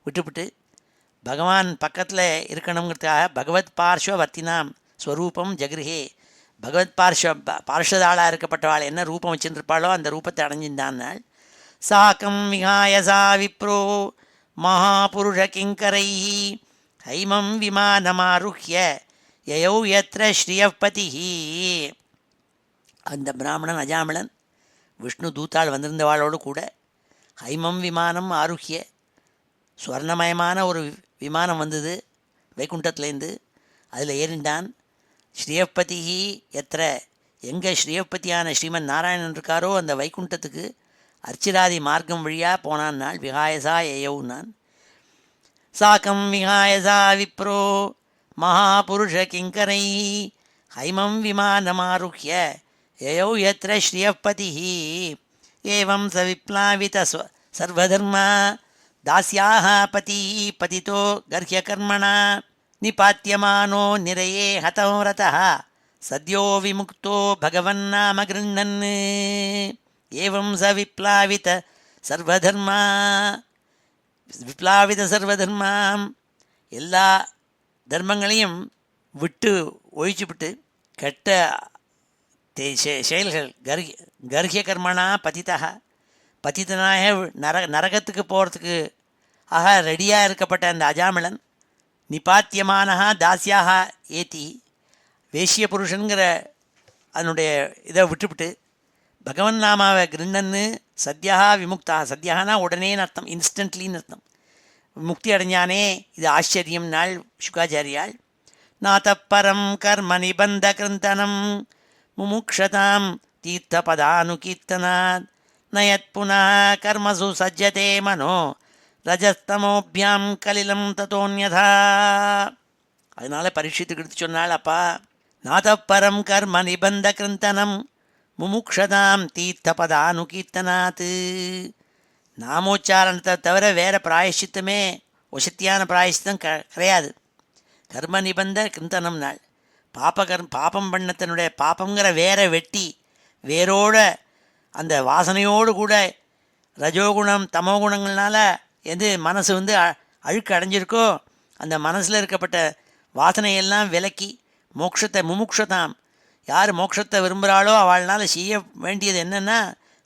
விட்டுவிட்டு பகவான் பக்கத்தில் இருக்கணுங்கிறதுக்காக பகவத் பார்ஸ்வ வர்த்தினாம் ஸ்வரூபம் ஜகிருஹே, பகவத் பார்ஷதாளாக இருக்கப்பட்டவாள் என்ன ரூபம் வச்சுருப்பாளோ அந்த ரூபத்தை அடைஞ்சிருந்தான்னாள். சாக்கம் விகாயசா விப்ரோ மகாபுருஷ கிங்கரை ஹைமம் விமானமாருஹ்ய யயௌ யத்ர ஸ்ரீயப்பதி. அந்த பிராமணன் அஜாமிளன் விஷ்ணு தூத்தாள் வந்திருந்தவாளோடு கூட ஹைமம் விமானம் ஆருஹ்ய, சுவர்ணமயமான ஒரு விமானம் வந்தது வைகுண்டத்துலேருந்து, அதில் ஏறிண்டான். ஸ்ரீயப்பதி எத்திர, எங்கே ஸ்ரீயப்பதியான ஸ்ரீமன் நாராயணன் இருக்காரோ அந்த வைகுண்டத்துக்கு அர்ச்சிராதி மார்க்கம் வழியாக போனான் நாள். விகாயசா ஏயௌ நான் சாக்கம் விகாயசா விப்ரோ மகாபுருஷ கிங்கரை ஹைமம் விமானமாருஹ்ய யயௌ யத்ர ஸ்ரீயப்பதி ஏவம் ச விப்ளாவித சர்வதர்மா தாஸ்யாஹ பதி பதிதோ கர்ஹ்யகர்மணா நிபாத்தியமானோ நிரயே ஹதம்ரதः சத்யோ விமுக்தோ பகவன்னாம கிருண்ணன். ஏவம் ச விப்ளாவித சர்வதர்மா, விப்ளாவித சர்வதர்மாம், எல்லா தர்மங்களையும் விட்டு ஒழிச்சுவிட்டு கெட்ட செயல்கள் கர்ஹ்ய கர்மனா பதிதா, பதித்தனாக நரகத்துக்கு போகிறதுக்கு ஆக ரெடியாக இருக்கப்பட்ட அந்த அஜாமிளன் நிபாத்தியமானஹா தாஸ்யாக ஏத்தி, வேஷ்ய புருஷனுங்கிற அதனுடைய இதை விட்டுவிட்டு பகவன் நாமாவை கிருண்ணன்னு சத்யா விமுக்தா, சத்யானா உடனேன்னு அர்த்தம், இன்ஸ்டன்ட்லின்னு அர்த்தம், முக்தி அடைஞ்சானே, இது ஆச்சரியம் நாள் சுகாச்சாரியாள். நாத்தப்பரம் கர்ம நிபந்த கிருந்தனம் முமுக்ஷதாம் தீர்த்தபதானுகீர்த்தனாத் நயத் புனः கர்மசு சஜ்ஜதே மனோ ரஜஸ்தமோபியாம் கலிலம் ததோன்யதா. அதனால் பரீட்சித்துக்கு எடுத்து சொன்னாள், அப்பா நாதப்பரம் கர்ம நிபந்த கிருந்தனம் முமுக்ஷதாம் தீர்த்தபதானுகீர்த்தனாத், நாமோச்சாரணத்தை தவிர வேறு பிராயஷ்சித்தமே வசத்தியான பிராயஷ்சித்தம் கிடையாது. கர்ம நிபந்த கிருந்தனம் நாள் பாப்பம் பண்ணத்தினுடைய பாப்பங்கிற வேற வெட்டி வேரோட அந்த வாசனையோடு கூட ரஜோகுணம் தமோகுணங்கள்னால எது மனசு அழுக்கு அடைஞ்சிருக்கோ அந்த மனசில் இருக்கப்பட்ட வாசனையெல்லாம் விலக்கி மோட்சத்தை முமுக்ஷதாம், யார் மோட்சத்தை விரும்புகிறாளோ அவள்னால் செய்ய வேண்டியது என்னென்னா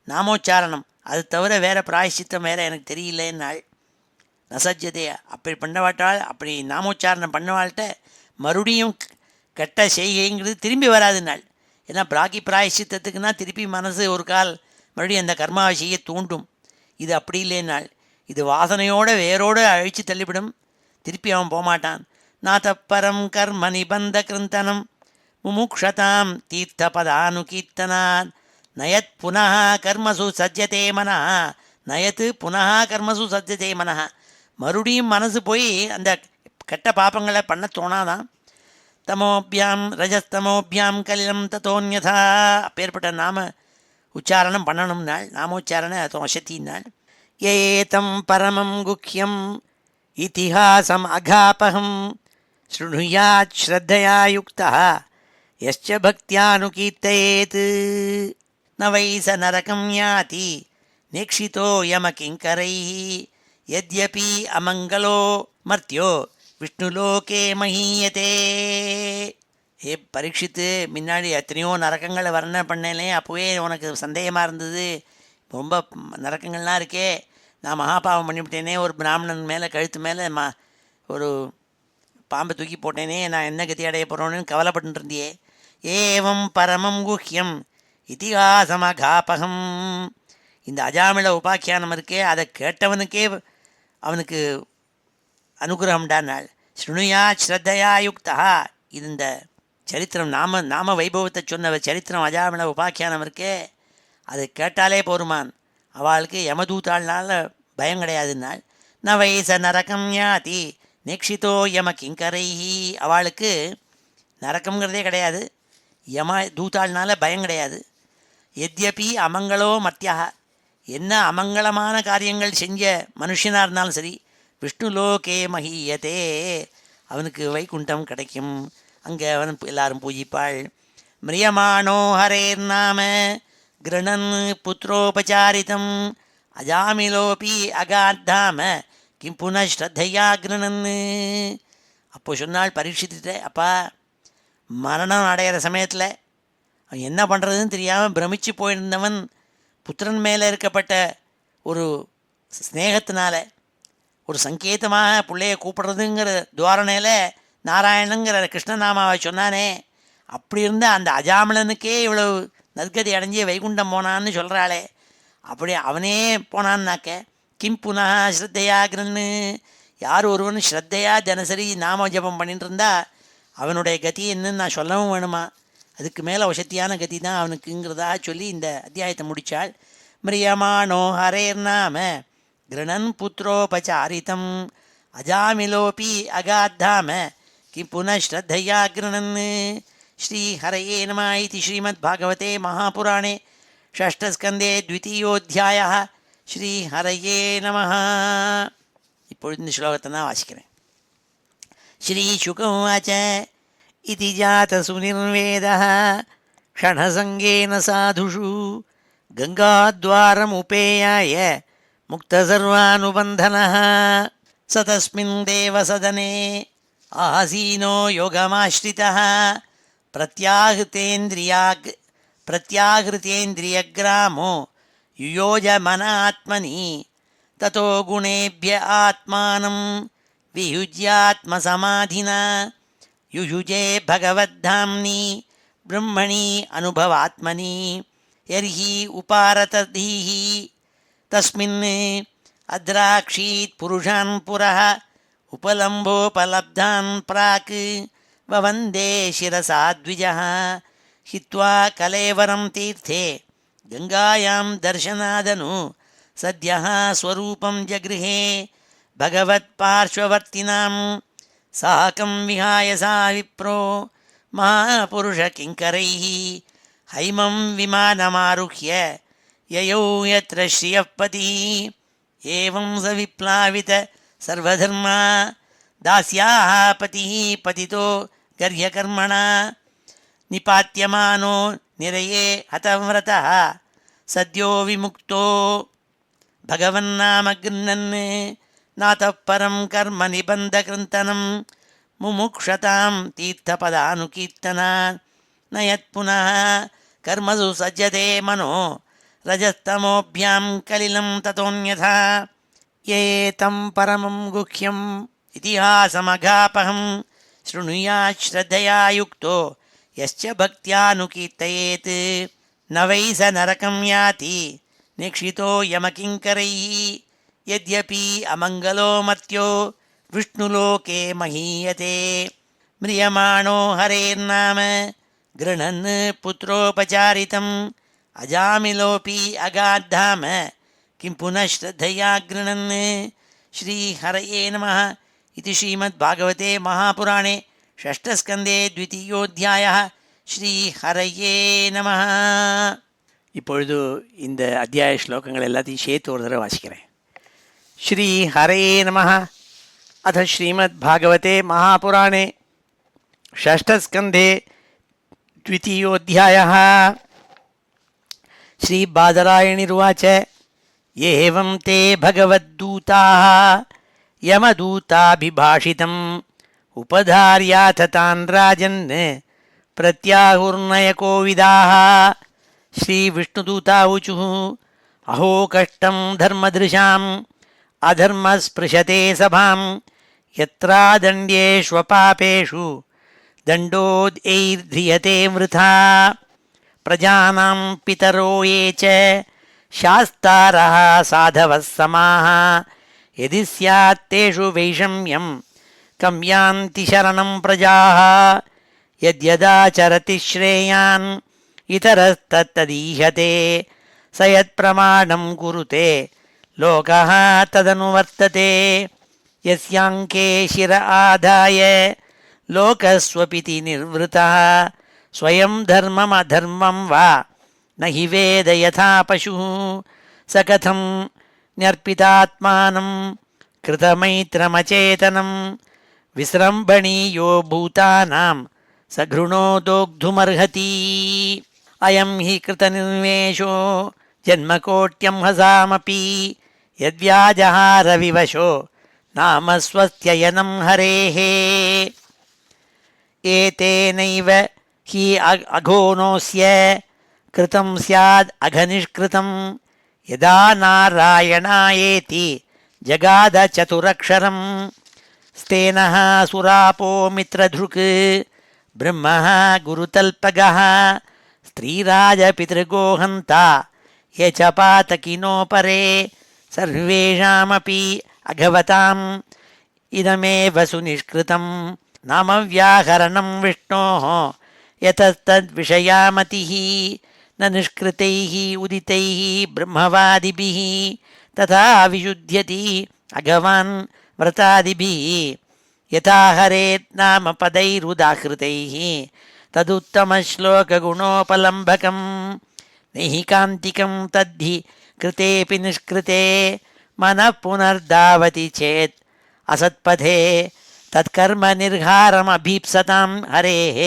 நாமோச்சாரணம், அது தவிர வேறு பிராயஷ்சித்தம் வேறு எனக்கு தெரியலேன்னாள். நசஜ்ஜதே, அப்படி பண்ணவாட்டாள், அப்படி நாமோச்சாரணம் பண்ணவாள்கிட்ட மறுபடியும் கெட்ட செய்கைங்கிறது திரும்பி வராதுன்னாள். ஏன்னா பிராகி பிராயஷ்சித்தத்துக்குன்னா திருப்பி மனசு ஒரு கால் மறுபடியும் அந்த கர்மாவை செய்ய தூண்டும். இது அப்படி இல்லைன்னாள். இது வாசனையோட வேரோடு அழிச்சு தள்ளிவிடும், திருப்பி அவன் போகமாட்டான். நாதப்பரம் கர்ம நிபந்த கிருந்தனம் முமுக்ஷதாம் தீர்த்தபதானுகீர்த்தனான் நயத் புனः கர்மசு சஜ்ஜதே மனः. நயத்து புனः கர்மசு சஜ்ஜதே மனः. மறுபடியும் மனசு போய் அந்த கெட்ட பாப்பங்களை பண்ண தோணாதான். தமோபியாம் ரஜஸ்தமோபியாம் கலிலம் தத்தோன்யதா. அப்பேற்பட்ட நாம உச்சாரணம் பண்ணணும்னாள். நாமோச்சாரண வசத்தின்னாள். ஏதம் பரமம் குஹ்யம் இதிஹாசம் அகாபகம் ஸ்ருணுயாத் ஸ்ரத்தையா யுக்தா யஸ்ச பக்தியானுகீர்த்தயேத் ந வை ச நரகம் யாதி நேக்ஷிதோ யம கிங்கரைः யத்யபி அமங்கலோ மர்த்யோ விஷ்ணுலோகே மஹீயதே. ஏ பரீட்சித்து, முன்னாடி எத்தனையோ நரக்கங்களை வர்ணனை பண்ணலே, அப்போவே உனக்கு சந்தேகமாக இருந்தது. ரொம்ப நரக்கங்கள்லாம் இருக்கே, நான் மகாபாவம் பண்ணிவிட்டேனே, ஒரு பிராமணன் மேலே கழுத்து மேலே ஒரு பாம்பை தூக்கி போட்டேனே, நான் என்ன கதி அடைய போகிறோன்னு கவலைப்பட்டு இருந்தியே. ஏவம் பரமம் குஹ்யம் இதிஹாசமகாபகம். இந்த அஜாமிள உபாக்கியானம் இருக்கே, அதை கேட்டவனுக்கே அவனுக்கு அனுகிரகம்டானாள். ஸ்ருணுயா ஸ்ரத்தையா யுக்தா. இது இந்த சரித்திரம், நாம வைபவத்தை சொன்ன சரித்திரம் அஜாமிள உபாக்கியானம் இருக்கே, அதை கேட்டாலே போருமான். அவளுக்கு யமதூத்தாள்னால பயம் கிடையாதுன்னாள். ந வயச நரகம் யாதி நேக்ஷிதோ யம கிங்கரைஹி. அவளுக்கு நரக்கம்ங்கிறதே கிடையாது, யம தூத்தாள்னால பயம் கிடையாது. எத்யபி அமங்களோ மத்தியாக, என்ன அமங்கலமான காரியங்கள் செஞ்ச மனுஷனாக இருந்தாலும் சரி, விஷ்ணு லோகே மஹீயதே, அவனுக்கு வைகுண்டம் கிடைக்கும், அங்கே அவன் எல்லாரும் பூஜிப்பாள். மிரியமானோ ஹரேர் நாம கிருணன் புத்திரோபசாரிதம் அஜாமிலோபி அகாத்தாம கிம் புன ஸ்ரத்தையா கிருணன். அப்போ சொன்னாள் பரீட்சித்துட்ட, அப்பா மரணம் அடையிற சமயத்தில் அவன் என்ன பண்ணுறதுன்னு தெரியாமல் பிரமிச்சு போயிருந்தவன் புத்திரன் மேலே இருக்கப்பட்ட ஒரு ஸ்நேகத்தினால, ஒரு சங்கேதமாக பிள்ளைய கூப்பிடுறதுங்கிற துவாரணையில் நாராயணங்கிற கிருஷ்ணநாமாவை சொன்னானே, அப்படி இருந்த அந்த அஜாமிலனுக்கே இவ்வளவு நற்கதி அடைஞ்சி வைகுண்டம் போனான்னு சொல்கிறாளே, அப்படி அவனே போனான்னாக்க கிம் புனா ஸ்ரத்தையா கிரன்னு. யார் ஒருவன் ஸ்ரத்தையா தினசரி நாம ஜபம் பண்ணிட்டு இருந்தா அவனுடைய கதி என்னன்னு நான் சொல்லவும் வேணுமா? அதுக்கு மேலே வசத்தியான கதி தான் அவனுக்குங்கிறதா சொல்லி இந்த அத்தியாயத்தை முடித்தாள். மிரியமானோ ஹரேர் நாம கிருணன் புத்திரோபசாரிதம் அஜாமிலோபி அகாத்தாம கிம் புனः ஸ்ரத்தையா கிருணன். ஸ்ரீ ஹரயே நம இதி ஸ்ரீமத் பாகவதே மகாபுராணே ஷஷ்டஸ்கந்தே த்விதீயோத்தியாயः. ஸ்ரீ ஹரயே நமः. இப்பொழுது இந்த ஸ்லோகத்தை நான் வாசிக்கிறேன். ஸ்ரீ சுகவாச்ச இதி ஜாதசுநிர்வேதः க்ஷணசங்கேன சாதுஷு கங்காத்வாரமுபேயாய முக்தசர்வானுபந்தனः स तस्मिन् देवसदने आसीनो योगमाश्रितः प्रत्याहृतेन्द्रियग्रामो युयोजमनात्मनि ततो गुणेभ्य आत्मानं वियुज्यात्मसमाधिना युयुजे भगवद्धाम्नि ब्रह्मणि अनुभवात्मनि यर्हि उपारतधीः तस्मिन् अद्राक्षीत् पुरुषान् पुरः उपलम्बोपलब्धान् प्राक् ववन्दे शिरसा द्विजः हित्वा कलेवरं तीर्थे गङ्गायां दर्शनादनु सद्यः स्वरूपं जगृहे भगवत्पार्श्ववर्तिनां साकं विहाय सा विप्रो महापुरुषकिङ्करैः हैमं विमानमारुह्य ययौ यत्र श्रियःपतिः एवं स विप्लावित सर्वधर्मा दास्याः पतिः पतितो गर्ह्यकर्मणा निपात्यमानो निरये हतव्रतः सद्यो विमुक्तो भगवन्नाम गृह्णन् नातः परं कर्म निबन्धकृन्तनं मुमुक्षतां तीर्थपदानुकीर्तनात् न यत्पुनः कर्मसु सज्जते मनो रजस्तमोभ्यां कलिलं ततोऽन्यथा ये तं परमं गुह्यम् इतिहासमगापहं शृणुयात् श्रद्धया युक्तो यश्च भक्त्यानुकीर्तयेत् न वै स नरकं याति निक्षितो यमकिङ्करैः यद्यपि अमङ्गलो मर्त्यो विष्णुलोके महीयते म्रियमाणो हरेर्नाम गृह्णन् पुत्रोपचारितम् अजामिलोऽपि अगाद्धाम किं पुनः श्रद्धया गृह्णन् श्रीहरये नमः इति श्रीमद्भागवते महापुराणे षष्ठस्कन्धे द्वितीयोऽध्यायः ஸ்ரீஹரயே நமஹ. இப்பொழுது இந்த அத்தியாய ஸ்லோகங்கள் எல்லாத்தையும் சேர்த்து ஒரு தடவை வாசிக்கிறேன். ஸ்ரீஹரயே நமஹ. அத ஸ்ரீமத் பாகவதே மகாபுராணே ஷஷ்டஸ்கந்தே द्वितीयोऽध्यायः. श्रीबादरायणिरुवाच एवं ते भगवद्दूताः यमदूताभिभाषितम् उपधार्याथ तान् राजन् प्रत्याहुर्नयकोविदाः. श्रीविष्णुदूता ऊचुः अहो कष्टं धर्मदृशाम् अधर्मस्पृशते सभां यत्रादण्ड्येष्वपापेषु दण्डोदैर्ध्रियते वृथा. प्रजानां पितरो ये च शास्तारः साधवः समाः यदि स्यात् तेषु वैषम्यं कं यान्ति शरणं प्रजाः. यद्यदाचरति श्रेयान् इतरस्तत्तदीहते स यत्प्रमाणं कुरुते लोकः तदनुवर्तते. यस्याङ्के शिर आदाय लोकस्वपिति निर्वृतः स्वयं धर्ममधर्मं वा न हि वेद यथा पशुः स कथं न्यर्पितात्मानं कृतमैत्रमचेतनं विस्रम्भणीयो भूतानां स घृणोदोग्धुमर्हति. अयं हि कृतनिर्वेशो जन्मकोट्यं हसामपि यद्व्याजहारविवशो नाम स्वस्त्ययनं हरेः. एतेनैव हि अघोनोऽस्य कृतं स्याद् अघनिष्कृतं यदा नारायणायेति जगाद चतुरक्षरं. स्तेनः सुरापो मित्रधृक् ब्रह्मः गुरुतल्पगः स्त्रीराजपितृगो हन्ता ये च पातकिनो परे. सर्वेषामपि अघवताम् इदमेव सुनिष्कृतं नामव्याहरणं विष्णोः यतस्तद्विषया मतिः न निष्कृतैः उदितैः ब्रह्मवादिभिः तथा विशुध्यति अघवान् व्रतादिभिः. यथा हरेत् नाम पदैरुदाहृतैः तदुत्तमश्लोकगुणोपलम्बकं नैकान्तिकं तद्धि कृतेऽपि निष्कृते मनः पुनर्धावति चेत् असत्पथे तत्कर्म निर्हारमभीप्सतां हरेः.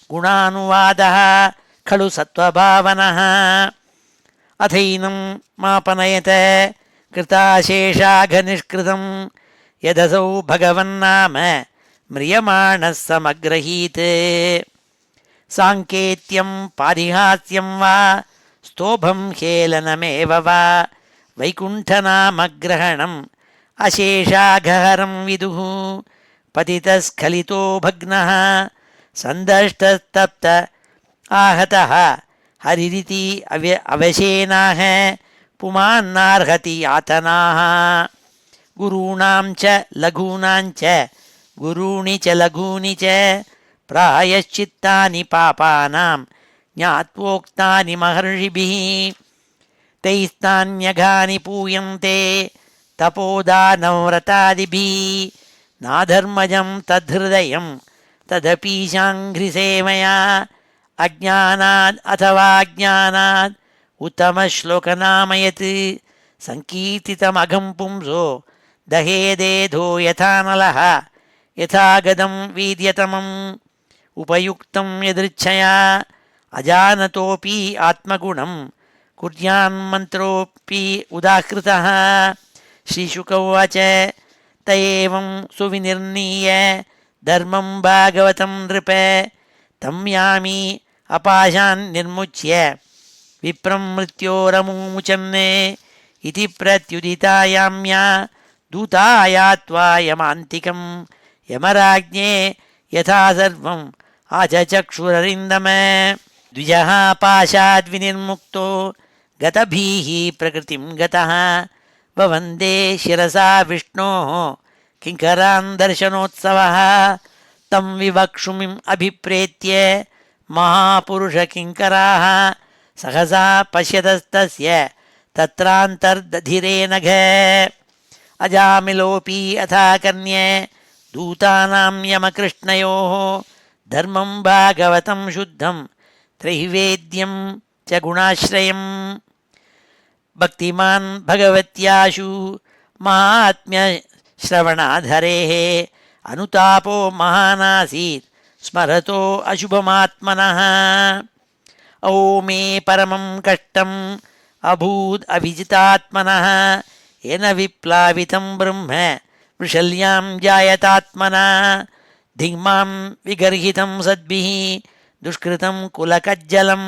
गुणानुवादः खलु सत्त्वभावनः. अथैनं मापनयत कृताशेषाघनिष्कृतं यदसौ भगवन्नाम म्रियमाणः समग्रहीत्. साङ्केत्यं पारिहास्यं वा स्तोभं हेलनमेव वा वैकुण्ठनामग्रहणम् अशेषाघहरं विदुः. पतितस्खलितो भग्नः सन्दष्टस्तप्त आहतः हरिरिति अवशेनाः पुमान्नार्हति यातनाः. गुरूणां च लघूनां च गुरूणि च लघूनि च प्रायश्चित्तानि पापानां ज्ञात्वोक्तानि महर्षिभिः. तैस्तान्यघानि पूयन्ते तपोदानव्रतादिभिः. नाधर्मजं तद्धृदयं तदपीशाङ्घ्रिसेवया अज्ञानाद् अथवा ज्ञानाद् उत्तमश्लोकनामयत् सङ्कीर्तितमघं पुंसो दहेदेधो यथा नलः यथा गदं वीर्यतमम् उपयुक्तं यदृच्छया अजानतोऽपि आत्मगुणं कुर्यान्मन्त्रोऽपि उदाहृतः. श्रीशुक उवाच त एवं सुविनिर्णीय धर्मं भागवतं नृप तं यामि अपाशान् निर्मुच्य विप्रं मृत्योरमुमुचन् इति प्रत्युदितायाम्या दूतायात्वा यमान्तिकं यमराज्ञे यथा सर्वम् आचचक्षुररिन्दम. द्विजः पाशाद्विनिर्मुक्तो गतभीः प्रकृतिं गतः ववन्दे शिरसा विष्णोः किङ्करान् दर्शनोत्सवः तं विवक्षुमिम् अभिप्रेत्य महापुरुषकिङ्कराः सहसा पश्यतस्तस्य तत्रान्तर्दधिरे नघ अजामिलोऽपि अथा कन्ये दूतानां यमकृष्णयोः धर्मं भागवतं शुद्धं त्रैवेद्यं च गुणाश्रयम् भक्तिमान् भगवत्याशु महात्म्यश्रवणाधरेः अनुतापो महानासीत् स्मरतो अशुभमात्मनः औमे परमं कष्टम् अभूत् अभिजितात्मनः येन विप्लावितं ब्रह्म वृषल्यां जायतात्मना धिग्मां विगर्हितं सद्भिः दुष्कृतं कुलकज्जलं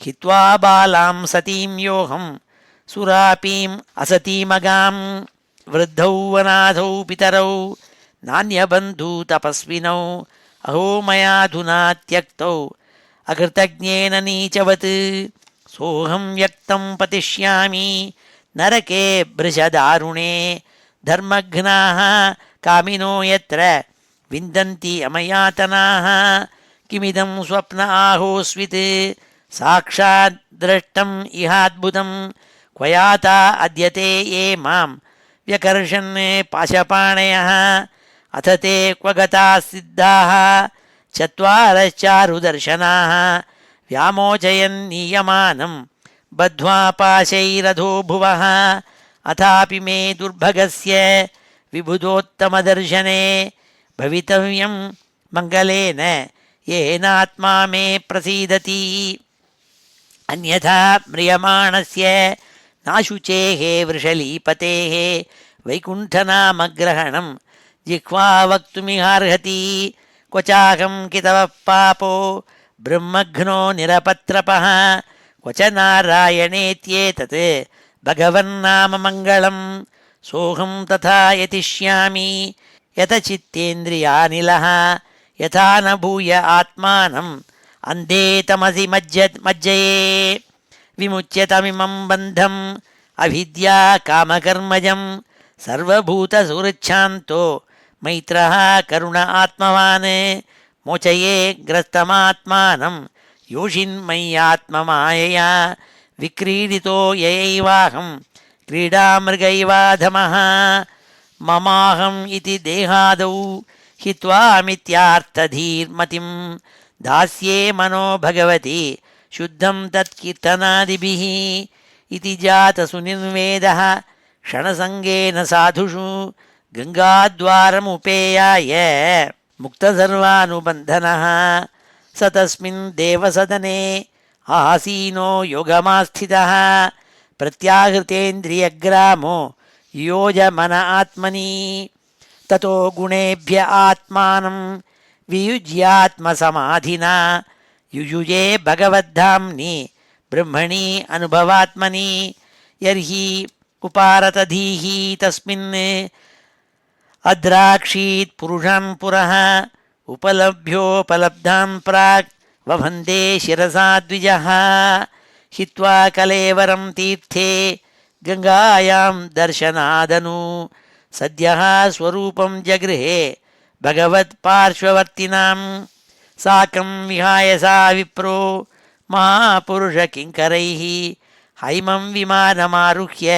हित्वा बालां सतीं योऽहं सुरापीम् असतीमगां वृद्धौ वनाथौ पितरौ नान्यबन्धू तपस्विनौ अहो मयाधुना त्यक्तौ अकृतज्ञेन नीचवत् सोऽहं व्यक्तं पतिष्यामि नरके भृशदारुणे धर्मघ्नाः कामिनो यत्र विन्दन्ति अमयातनाः किमिदं स्वप्न आहोस्वित् साक्षात् द्रष्टम् इहाद्भुतं क्वयाता अद्यते ये मां व्यकर्षन् पाशपाणयः अथ ते क्व गताः सिद्धाः चत्वारश्चारुदर्शनाः व्यामोचयन्नीयमानं बद्ध्वा पाशैरधो भुवः अथापि मे दुर्भगस्य विबुधोत्तमदर्शने भवितव्यं मङ्गलेन येनात्मा मे प्रसीदति अन्यथा म्रियमाणस्य नाशुचेः वृषलीपतेः वैकुण्ठनामग्रहणं जिह्वा वक्तुमिहार्हति क्वचाहं कितवः पापो ब्रह्मघ्नो निरपत्रपः क्वच नारायणेत्येतत् भगवन्नाम मङ्गलं सोऽहं तथा यतिष्यामि यतचित्तेन्द्रियानिलः यथा न भूय आत्मानम् अन्धे तमसि मज्जये विमुच्यतमिमं बन्धम् अविद्या कामकर्मजं सर्वभूतसुहृच्छान्तो मैत्रः करुण आत्मवान् मोचये ग्रस्तमात्मानं योषिन्मय्यात्ममायया विक्रीडितो ययैवाहं क्रीडामृगैवाधमः ममाहम् इति देहादौ हित्वामित्यार्थधीर्मतिं दास्ये मनो भगवति शुद्धं तत्कीर्तनादिभिः इति जातसुनिर्वेदः क्षणसङ्गेन साधुषु गङ्गाद्वारमुपेयाय मुक्तसर्वानुबन्धनः स तस्मिन् देवसदने आसीनो योगमास्थितः प्रत्याहृतेन्द्रियग्रामो योजमन आत्मनि ततो गुणेभ्य आत्मानं वियुज्यात्मसमाधिना युयुजे भगवद्धाम्नि ब्रह्मणि अनुभवात्मनि यर्हि उपारतधीः तस्मिन् अद्राक्षीत् पुरुषं पुरः उपलभ्योपलब्धां प्राक् ववन्दे शिरसा द्विजः हित्वा कलेवरं तीर्थे गङ्गायां दर्शनादनु सद्यः स्वरूपं जगृहे भगवत्पार्श्ववर्तिनां साकं विहाय सा विप्रो महापुरुषकिङ्करैः हैमं विमानमारुह्य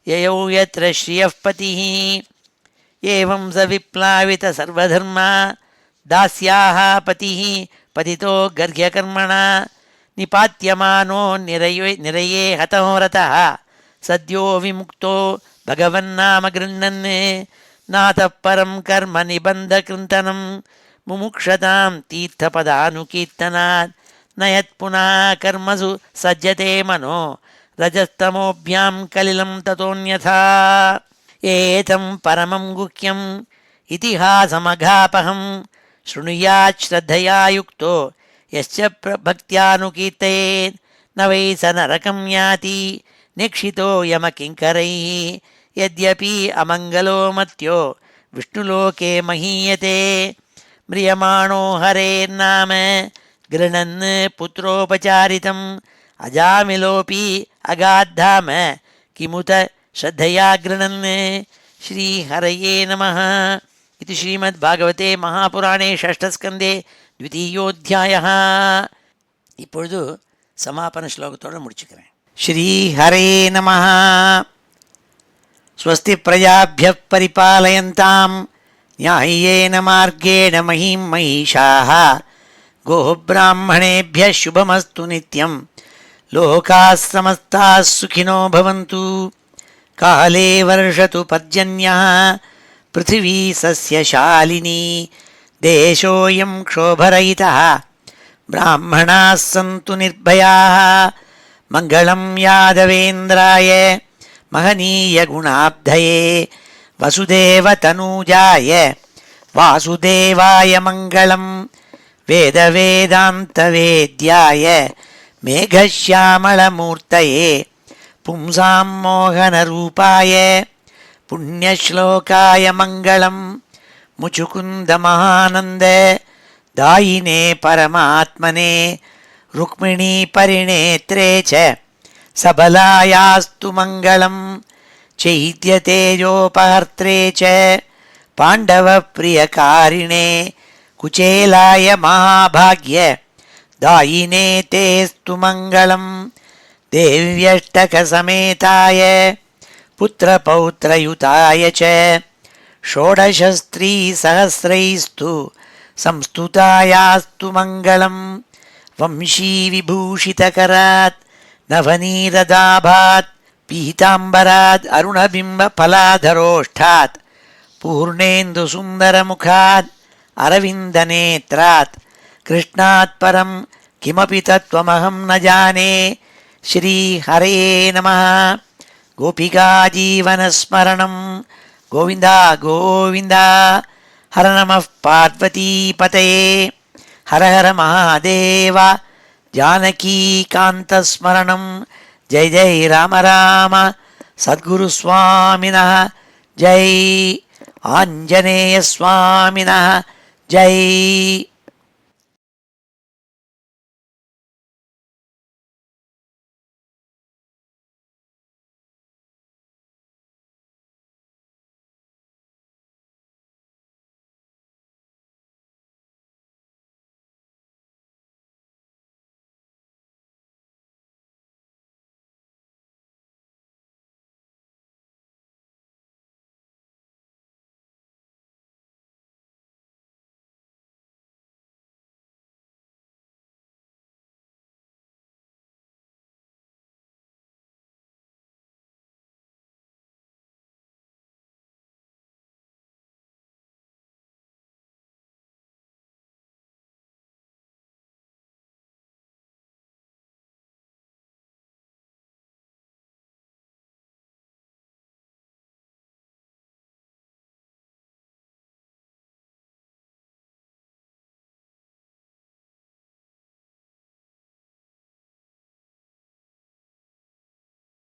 ययौ यत्र श्रियः पतिः एवं स विप्लावित सर्वधर्मा दास्याः पतिः पतितो गर्ह्यकर्मणा निपात्यमानो निरये हतो रतः सद्यो विमुक्तो भगवन्नाम गृह्णन् नातः परं कर्म निबन्धकृन्तनं मुमुक्षतां तीर्थपदानुकीर्तनात् न यत्पुनः कर्मसु सज्जते मनो रजस्तमोभ्यां कलिलं ततोऽन्यथा एतं परमं गुह्यम् इतिहासमघापहं शृणुयात् श्रद्धया युक्तो यश्च भक्त्यानुकीर्तयेत् न वै स नरकं याति निक्षितो यमकिङ्करैः यद्यपि अमङ्गलो मर्त्यो विष्णुलोके महीयते म्रियमाणो हरेर्नाम गृह्णन् पुत्रोपचारितं अजामिलोऽपि अगाद्धाम किमुत श्रद्धया गृह्णन् श्रीहरये नमः इति श्रीमद्भागवते महापुराणे षष्ठस्कन्धे द्वितीयोऽध्यायः. இப்பொழுது சமாபன ஸ்லோகத்தோடு முடிச்சுக்கிறேன். ஸ்ரீஹரே நமः. ஸ்வஸ்தி பிரஜாभ्यः பரிபாலயந்தாம் न्याय्येन मार्गेण महीं महिषाः गोब्राह्मणेभ्यः शुभमस्तु नित्यं लोकाः समस्ताः सुखिनो भवन्तु. काले वर्षतु पर्जन्यः पृथिवी सस्यशालिनी देशोऽयं क्षोभरहितः ब्राह्मणाः सन्तु निर्भयाः. मङ्गलं यादवेन्द्राय महनीयगुणाब्धये वसुदेवतनूजाय वासुदेवाय मङ्गलं. वेदवेदान्तवेद्याय मेघश्यामलमूर्तये पुंसां मोहनरूपाय पुण्यश्लोकाय मङ्गलं. मुचुकुन्दमहानन्द दायिने परमात्मने रुक्मिणीपरिणेत्रे च सबलायास्तु मङ्गलं. चैत्यतेजोपहर्त्रे च पाण्डवप्रियकारिणे कुचेलाय महाभाग्य दायिने तेस्तु मङ्गलं. देव्यष्टकसमेताय पुत्रपौत्रयुताय च षोडशस्त्रीसहस्रैस्तु संस्तुतायास्तु मङ्गलं. वंशीविभूषितकरात् नवनीरदाभात् पीताम्बरात् अरुणबिम्बफलाधरोष्ठात् पूर्णेन्दुसुन्दरमुखात् अरविन्दनेत्रात् कृष्णात् परं किमपि तत्त्वमहं न जाने. श्रीहरे नमः. गोपिकाजीवनस्मरणं गोविन्द गोविन्द. हर नमः पार्वतीपतये. हर हर महादेव. जानकीकान्तस्मरणं जय जय राम राम. सद्गुरुस्वामिनः जय. आञ्जनेयस्वामिनः जय.